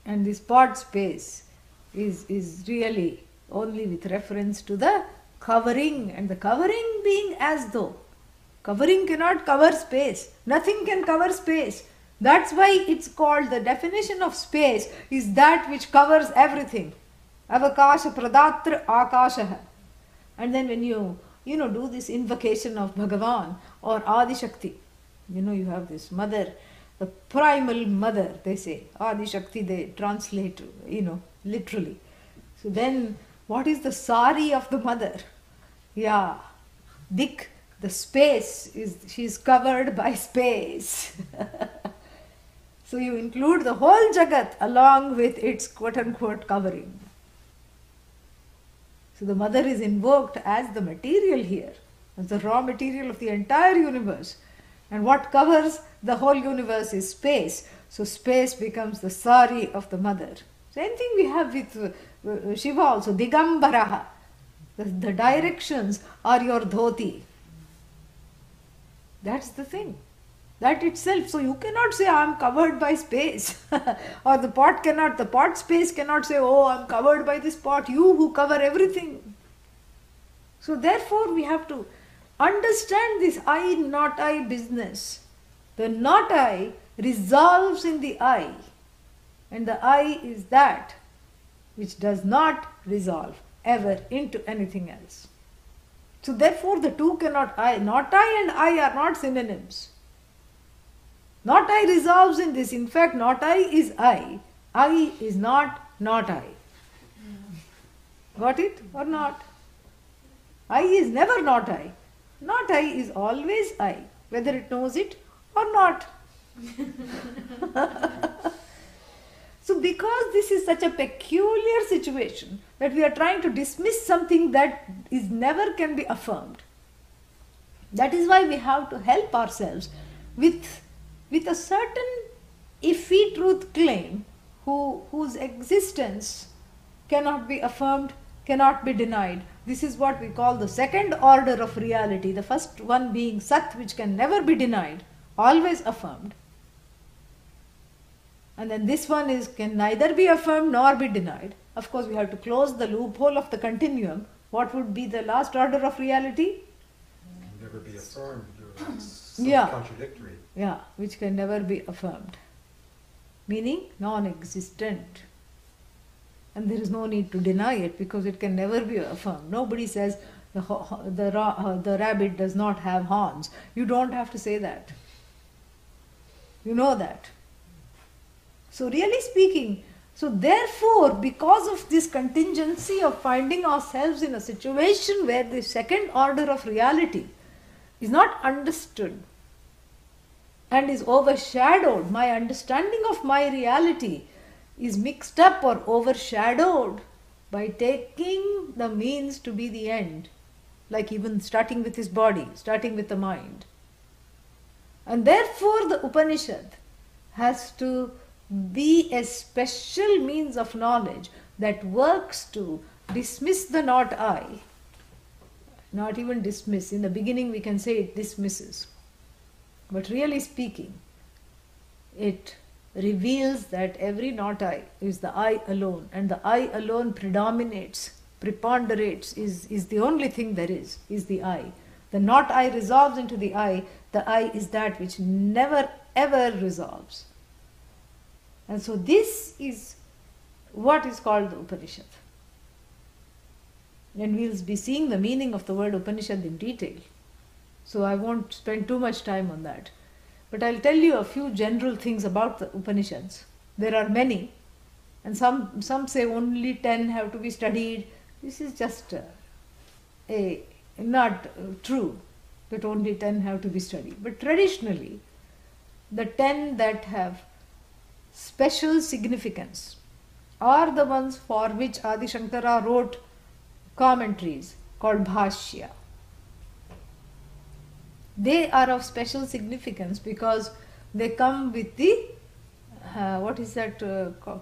B: And this pot space is really only with reference to the covering, and the covering being as though. Covering cannot cover space. Nothing can cover space. That's why it's called, the definition of space is that which covers everything. Avakasha pradatra akasha. And then when you do this invocation of Bhagavan or Adi Shakti, you have this mother, the primal mother, they say. Adi Shakti, they translate, literally. So then, what is the sari of the mother? Yeah, Dik, the space, she is covered by space. So you include the whole Jagat along with its quote-unquote covering. So the mother is invoked as the material here, as the raw material of the entire universe. And what covers the whole universe is space. So space becomes the sari of the mother. Same thing we have with Shiva also, Digambaraha. The directions are your dhoti. That's the thing. That itself, so you cannot say I am covered by space. Or the pot space cannot say, oh, I am covered by this pot, you who cover everything. So therefore we have to understand this I, not I business. The not I resolves in the I. And the I is that which does not resolve ever into anything else. So therefore the two cannot, not I and I are not synonyms. Not I resolves in this. In fact, not I is I. I is not I. Got it or not? I is never not I. Not I is always I, whether it knows it or not. So because this is such a peculiar situation that we are trying to dismiss something that is never can be affirmed, that is why we have to help ourselves with a certain iffy truth claim whose existence cannot be affirmed, cannot be denied. This is what we call the second order of reality. The first one being Sat, which can never be denied, always affirmed. And then this one can neither be affirmed nor be denied. Of course, we have to close the loophole of the continuum. What would be the last order of reality?
D: Can never be affirmed. It's
B: Yeah.
D: contradictory.
B: which can never be affirmed. Meaning non-existent. And there is no need to deny it because it can never be affirmed. Nobody says the rabbit does not have horns. You don't have to say that. You know that. So really speaking, so therefore, because of this contingency of finding ourselves in a situation where the second order of reality is not understood and is overshadowed, my understanding of my reality is mixed up or overshadowed by taking the means to be the end, like even starting with his body, starting with the mind. And therefore the Upanishad has to be a special means of knowledge that works to dismiss the not I. Not even dismiss. In the beginning we can say it dismisses. But really speaking, it reveals that every not I is the I alone, and the I alone predominates, preponderates, is the only thing there is the I. The not I resolves into the I is that which never ever resolves. And so this is what is called the Upanishad. And we'll be seeing the meaning of the word Upanishad in detail. So I won't spend too much time on that. But I'll tell you a few general things about the Upanishads. There are many, and some say only 10 have to be studied. This is just not true that only 10 have to be studied. But traditionally, the 10 that have special significance are the ones for which Adi Shankara wrote commentaries called Bhashya. They are of special significance because they come with the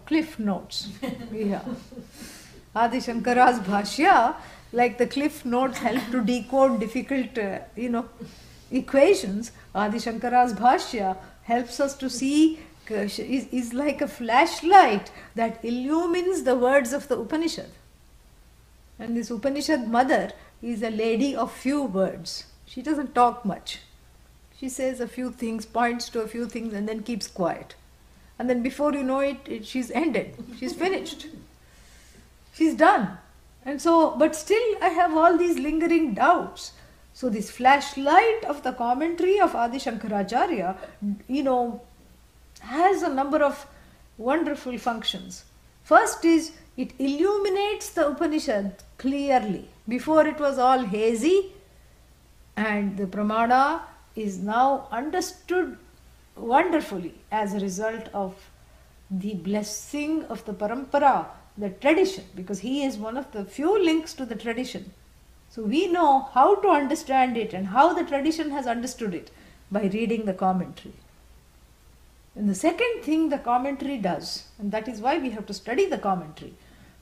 B: cliff notes. Adi Shankara's Bhashya, like the cliff notes help to decode difficult equations. Adi Shankara's Bhashya helps us to see, is like a flashlight that illumines the words of the Upanishad. And this Upanishad mother is a lady of few words. She doesn't talk much. She says a few things, points to a few things, and then keeps quiet. And then before you know it, she's ended. She's finished. She's done. And so, but still I have all these lingering doubts. So this flashlight of the commentary of Adi Shankaracharya, has a number of wonderful functions. First is, it illuminates the Upanishad clearly. Before it was all hazy, and the Pramana is now understood wonderfully as a result of the blessing of the Parampara, the tradition, because he is one of the few links to the tradition. So we know how to understand it and how the tradition has understood it by reading the commentary. And the second thing the commentary does, and that is why we have to study the commentary.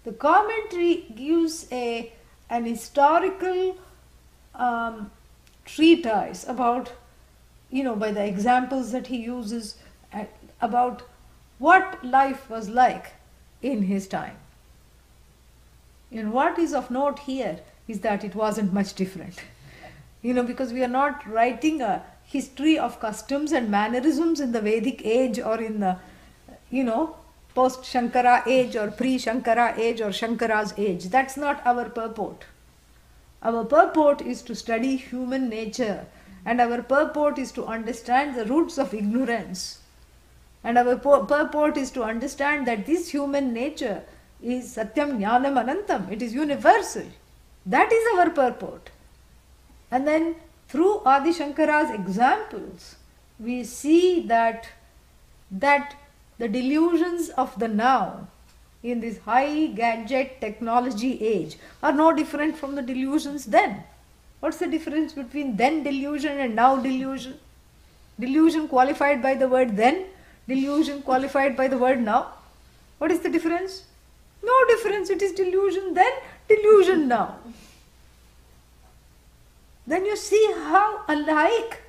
B: The commentary gives an historical treatise about, by the examples that he uses, about what life was like in his time. And what is of note here is that it wasn't much different. Because we are not writing a history of customs and mannerisms in the Vedic age or in the, post-Shankara age or pre-Shankara age or Shankara's age. That's not our purport. Our purport is to study human nature, and our purport is to understand the roots of ignorance. And our purport is to understand that this human nature is Satyam Jnanam Anantam. It is universal. That is our purport. And then through Adi Shankara's examples, we see that the delusions of the now in this high gadget technology age are no different from the delusions then. What's the difference between then delusion and now delusion? Delusion qualified by the word then, delusion qualified by the word now. What is the difference? No difference. It is delusion then, delusion now. Then you see how alike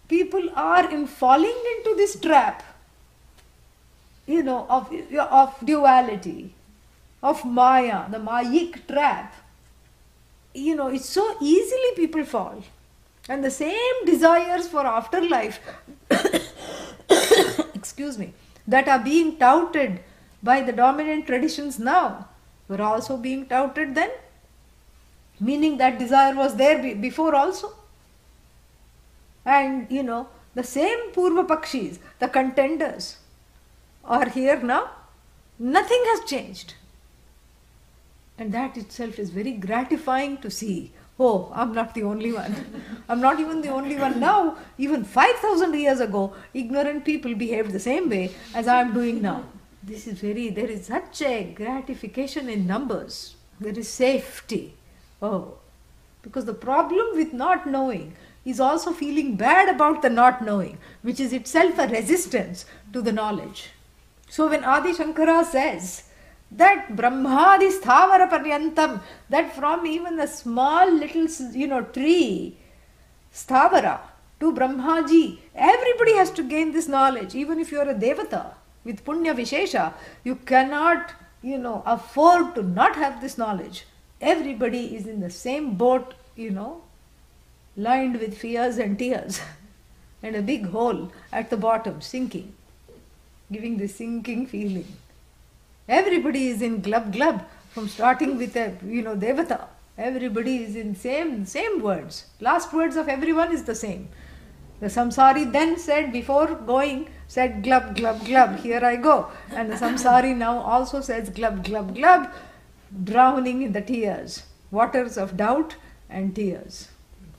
B: people are in falling into this trap, of duality, of Maya, the Mayic trap. It's so easily people fall. And the same desires for afterlife that are being touted by the dominant traditions now were also being touted then, meaning that desire was there before also. And the same Purva Pakshis, the contenders, are here now. Nothing has changed. And that itself is very gratifying to see. Oh, I'm not the only one. I'm not even the only one now. Even 5,000 years ago, ignorant people behaved the same way as I am doing now. There is such a gratification in numbers. There is safety. Oh, because the problem with not knowing is also feeling bad about the not knowing, which is itself a resistance to the knowledge. So when Adi Shankara says that Brahmadi Sthavara Paryantam, that from even a small little tree, Sthavara, to Brahmaji, everybody has to gain this knowledge. Even if you are a Devata with Punya Vishesha, you cannot afford to not have this knowledge. Everybody is in the same boat, lined with fears and tears and a big hole at the bottom, sinking, giving this sinking feeling. Everybody is in glub, from starting with a Devata. Everybody is in same words. Last words of everyone is the same. The samsari then said, before going, said glub, here I go. And the samsari now also says glub, drowning in the tears, waters of doubt and tears.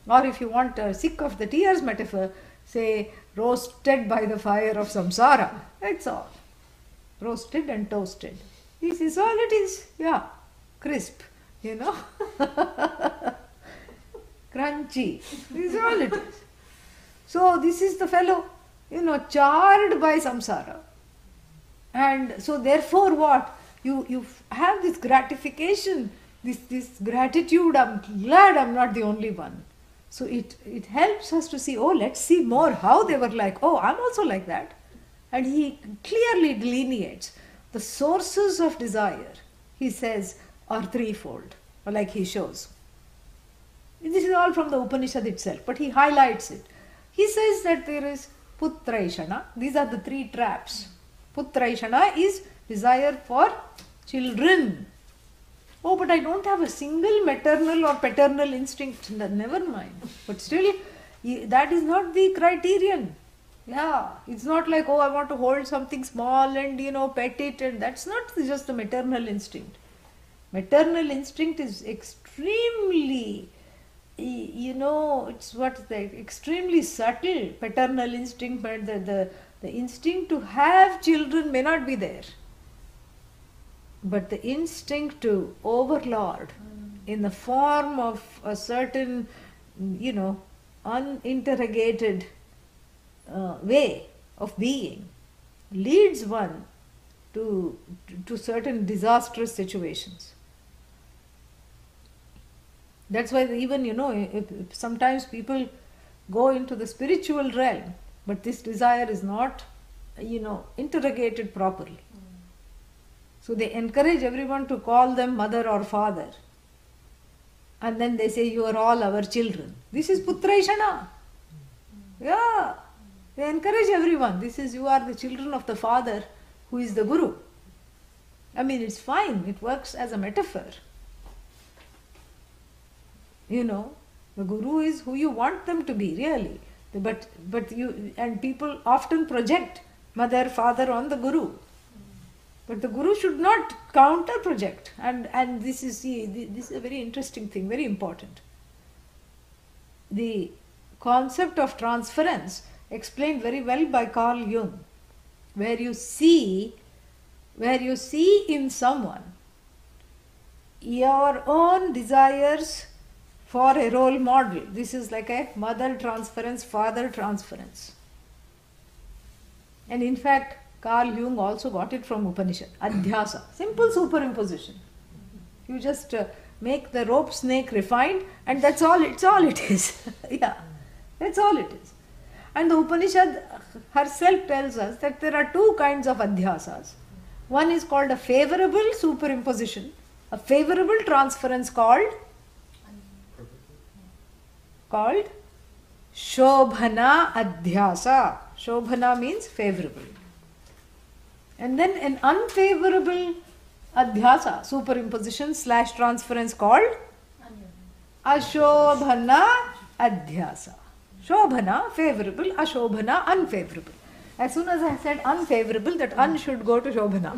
B: Or if you want a sick of the tears metaphor, say roasted by the fire of samsara. That's all. Roasted and toasted. This is all it is. Yeah, crisp, crunchy. This is all it is. So this is the fellow, charred by samsara. And so therefore what? You have this gratification, this gratitude. I'm glad I'm not the only one. So it helps us to see, oh, let's see more how they were like. Oh, I'm also like that. And he clearly delineates the sources of desire, he says, are threefold, or like he shows. This is all from the Upanishad itself, but he highlights it. He says that there is Putraishana. These are the three traps. Putraishana is desire for children. Oh, but I don't have a single maternal or paternal instinct. Never mind. But still, that is not the criterion. Yeah, it's not like, oh, I want to hold something small and, pet it. And that's not just the maternal instinct. Maternal instinct is extremely, it's extremely subtle paternal instinct, but the instinct to have children may not be there. But the instinct to overlord in the form of a certain, uninterrogated way of being leads one to certain disastrous situations. That's why even, if sometimes people go into the spiritual realm, but this desire is not, interrogated properly. So they encourage everyone to call them mother or father. And then they say, you are all our children. This is Putraishana. Yeah. They encourage everyone. You are the children of the father who is the guru. I mean, it's fine. It works as a metaphor. The guru is who you want them to be, really. But people often project mother, father on the guru. But the guru should not counter project. And this is a very interesting thing, very important. The concept of transference explained very well by Carl Jung, where you see in someone your own desires for a role model. This is like a mother transference, father transference. And in fact, Carl Jung also got it from Upanishad. Adhyasa, simple superimposition. You just make the rope snake refined, and that's all. It's all it is. Yeah, that's all it is. And the Upanishad herself tells us that there are two kinds of adhyasas. One is called a favorable superimposition, a favorable transference called Shobhana Adhyasa. Shobhana means favorable. And then an unfavorable adhyasa, superimposition / transference called ashobhana adhyasa. Shobhana, favorable, ashobhana, unfavorable. As soon as I said unfavorable, that un should go to shobhana.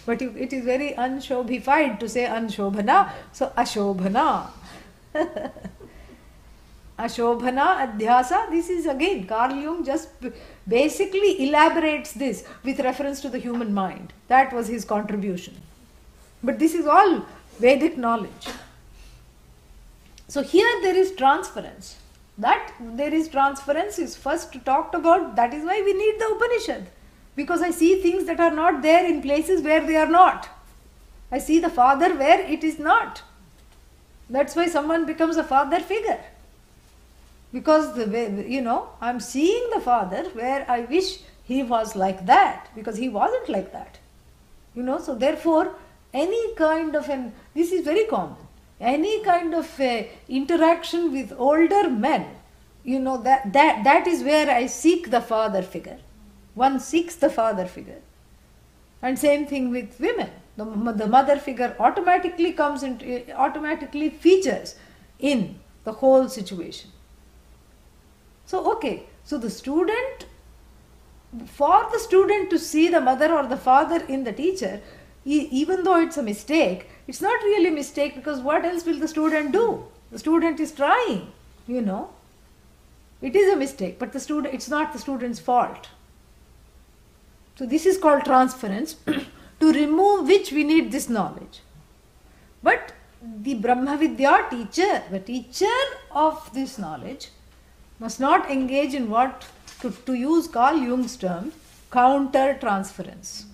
B: But it is very unshobhified to say unshobhana, so ashobhana. Ashobhana adhyasa, this is again, Carl Jung just basically elaborates this with reference to the human mind. That was his contribution. But this is all Vedic knowledge. So here there is transference. That there is transference is first talked about. That is why we need the Upanishad. Because I see things that are not there in places where they are not. I see the father where it is not. That's why someone becomes a father figure. Because I am seeing the father where I wish he was like that, because he wasn't like that. So therefore, any kind of this is very common. Any kind of interaction with older men, that is where I seek the father figure. One seeks the father figure. And same thing with women. The mother figure automatically automatically features in the whole situation. So so the student, for the student to see the mother or the father in the teacher, even though it's a mistake, it's not really a mistake, because what else will the student do? The student is trying, It is a mistake, but it's not the student's fault. So this is called transference, to remove which we need this knowledge. But the Brahma Vidya teacher, the teacher of this knowledge, must not engage in what, to use Carl Jung's term, counter transference.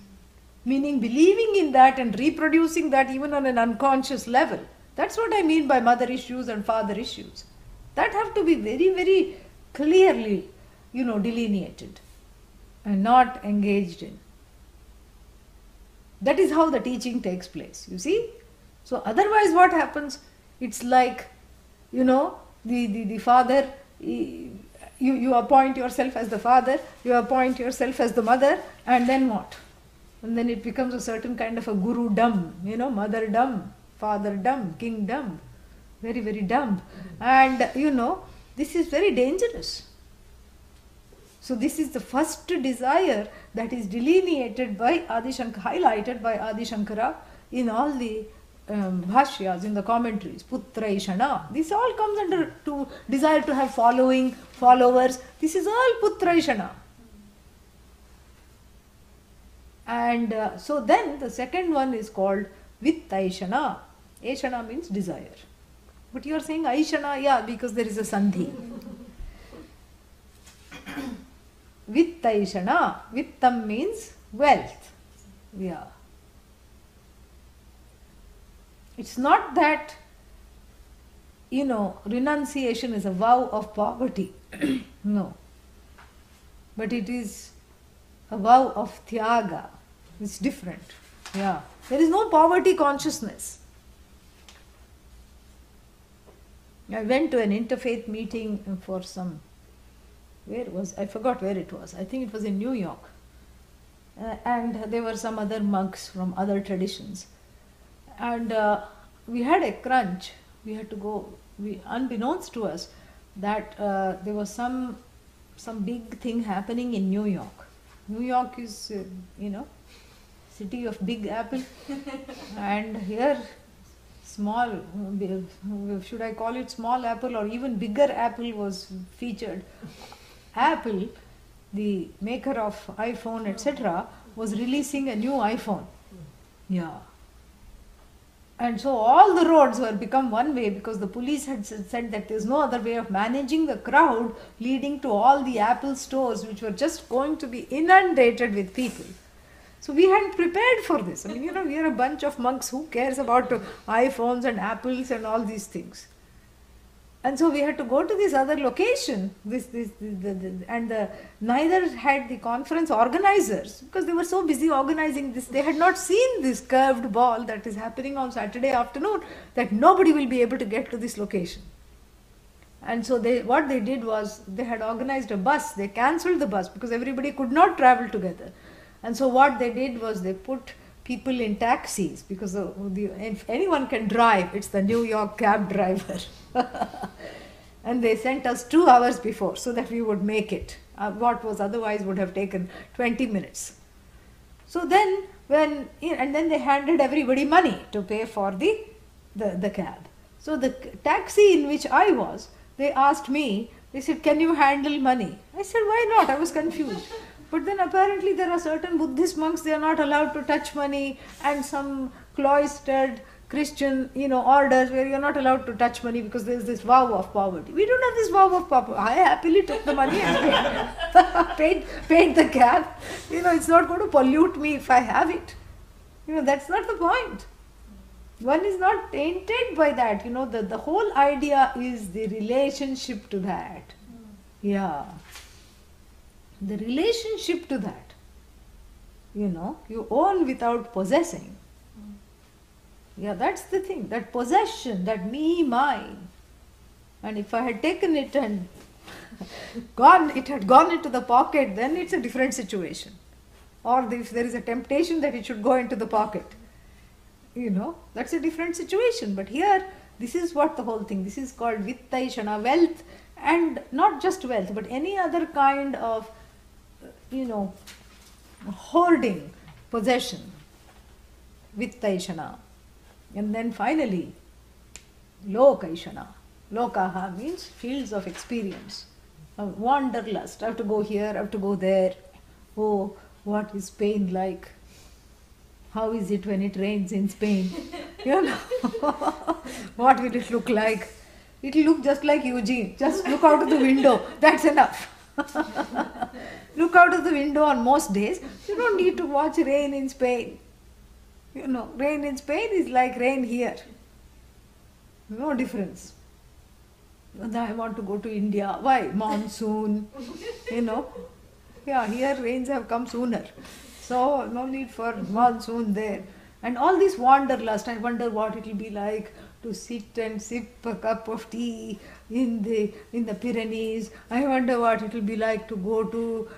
B: Meaning believing in that and reproducing that even on an unconscious level. That's what I mean by mother issues and father issues. That have to be very, very clearly, delineated and not engaged in. That is how the teaching takes place, you see. So otherwise what happens? It's like, the father, you appoint yourself as the father, you appoint yourself as the mother, and then what? And then it becomes a certain kind of a guru dumb, mother dumb, father dumb, king dumb, very, very dumb. And, this is very dangerous. So this is the first desire that is delineated by Adi Shankara, highlighted by Adi Shankara in all the Bhashyas, in the commentaries, Putra Ishana. This all comes under to desire to have followers. This is all Putra Ishana. And so then the second one is called Vitta Ishana. Ishana means desire. But you are saying Aishana, yeah, because there is a Sandhi. Vitta Ishana. Vittam means wealth. Yeah. It's not that, renunciation is a vow of poverty. No. But it is a vow of Tyaga. It's different. Yeah. There is no poverty consciousness. I went to an interfaith meeting for I forgot where it was. I think it was in New York. And there were some other monks from other traditions. And we had a crunch. We had to go, unbeknownst to us, that there was some big thing happening in New York. New York is, city of Big Apple. And here, small, should I call it small apple or even bigger apple was featured. Apple, the maker of iPhone, etc., was releasing a new iPhone. Yeah. And so all the roads were become one way because the police had said that there's no other way of managing the crowd leading to all the Apple stores, which were just going to be inundated with people. So we hadn't prepared for this. I mean, we are a bunch of monks. Who cares about iPhones and Apples and all these things? And so we had to go to this other location. Neither had the conference organizers, because they were so busy organizing this. They had not seen this curved ball that is happening on Saturday afternoon, that nobody will be able to get to this location. And so what they did was, they had organized a bus. They cancelled the bus because everybody could not travel together. And so what they did was they put people in taxis, because if anyone can drive, it's the New York cab driver. And they sent us 2 hours before so that we would make it. What was otherwise would have taken 20 minutes. So then, and then they handed everybody money to pay for the cab. So the taxi in which I was, they asked me, they said, can you handle money? I said, why not? I was confused. But then apparently there are certain Buddhist monks, they are not allowed to touch money, and some cloistered Christian, orders where you are not allowed to touch money because there is this vow of poverty. We don't have this vow of poverty. I happily took the money and paid the cab. It's not going to pollute me if I have it. That's not the point. One is not tainted by that. The whole idea is the relationship to that. Yeah. The relationship to that. You own without possessing. Yeah, that's the thing. That possession, that me, mine. And if I had taken it and it had gone into the pocket, then it's a different situation. Or if there is a temptation that it should go into the pocket. That's a different situation. But here, this is what the whole thing, this is called vittaishana, wealth, and not just wealth, but any other kind of, hoarding, possession, vittaishana. And then finally, lokaishana. Lokaha means fields of experience, wanderlust. I have to go here, I have to go there. Oh, what is Spain like? How is it when it rains in Spain? What will it look like? It will look just like Eugene. Just look out of the window. That's enough. Look out of the window on most days. You don't need to watch rain in Spain. Rain in Spain is like rain here. No difference. And I want to go to India. Why? Monsoon. Yeah, here rains have come sooner. So no need for monsoon there. And all this wanderlust, I wonder what it will be like to sit and sip a cup of tea in the Pyrenees. I wonder what it will be like to go to,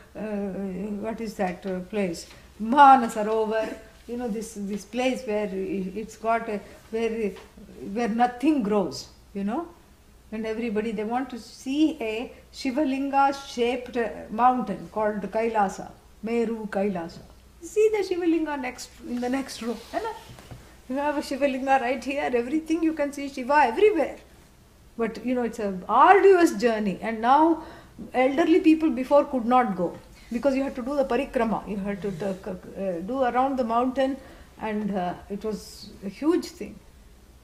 B: what is that place? Manasarovar. This place where it's got where nothing grows, and everybody, they want to see a Shivalinga shaped mountain called Kailasa, Meru Kailasa. See the Shivalinga in the next row. You have a Shivalinga right here, everything you can see Shiva everywhere. But it's an arduous journey, and now elderly people before could not go. Because you had to do the parikrama, you had to do around the mountain, and it was a huge thing.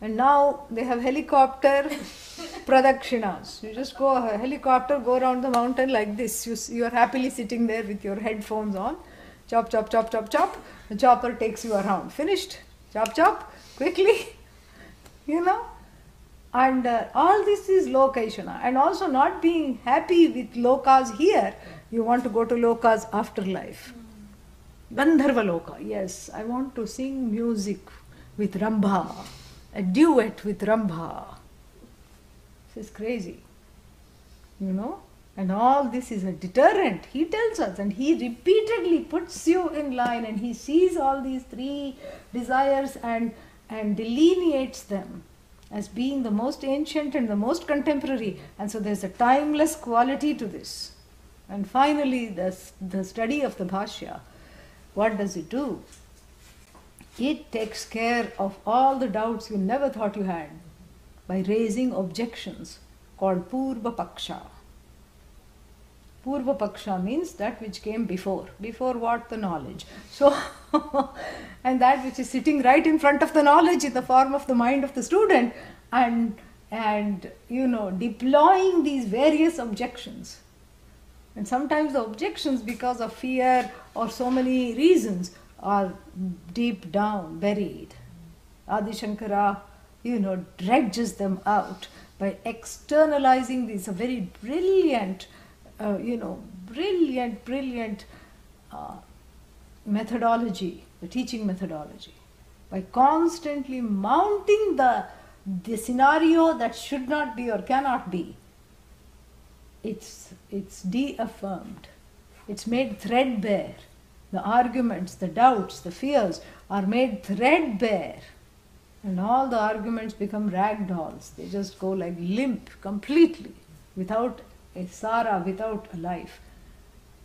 B: And now they have helicopter pradakshinas. You just go helicopter, go around the mountain like this. You are happily sitting there with your headphones on. Chop, chop, chop, chop, chop. The chopper takes you around. Finished. Chop, chop. Quickly. And all this is lokaishana. And also not being happy with lokas here. You want to go to loka's afterlife. Gandharva loka. Yes, I want to sing music with Rambha. A duet with Rambha. This is crazy. And all this is a deterrent. He tells us, and he repeatedly puts you in line, and he sees all these 3 desires and delineates them as being the most ancient and the most contemporary. And so there's a timeless quality to this. And finally, the study of the Bhashya, what does it do? It takes care of all the doubts you never thought you had by raising objections called Purva Paksha. Purva Paksha means that which came before. Before what? The knowledge. So, and that which is sitting right in front of the knowledge in the form of the mind of the student, and deploying these various objections. And sometimes the objections, because of fear or so many reasons, are deep down, buried. Adi Shankara, dredges them out by externalizing these, a very brilliant, brilliant methodology, the teaching methodology, by constantly mounting the scenario that should not be or cannot be. It's de-affirmed. It's made threadbare. the arguments, the doubts, the fears are made threadbare. And all the arguments become rag dolls. They just go like limp completely, without a sara, without a life.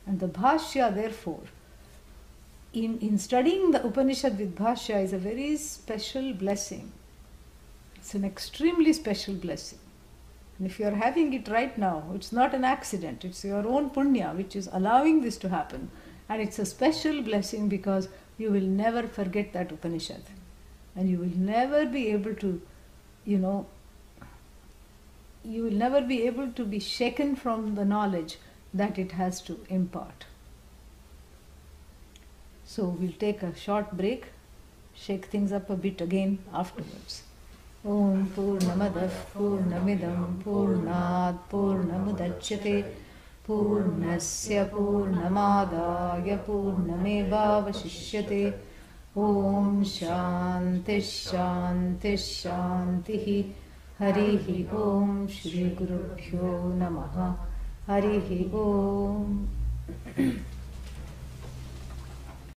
B: And the Bhashya, therefore, in studying the Upanishad with Bhashya is a very special blessing. It's an extremely special blessing. And if you are having it right now, it's not an accident. It's your own punya which is allowing this to happen. And it's a special blessing because you will never forget that Upanishad. And you will never be able to, you will never be able to be shaken from the knowledge that it has to impart. So we'll take a short break, shake things up a bit again afterwards. Om Purnamadah Purnamidam Purnat Purnamudachyate Purnasya Purnamadaya Purnamevavashishyate. Om Shanti Shanti Shanti. Harihi Om Shri Gurubhyo Namaha. Harihi Om.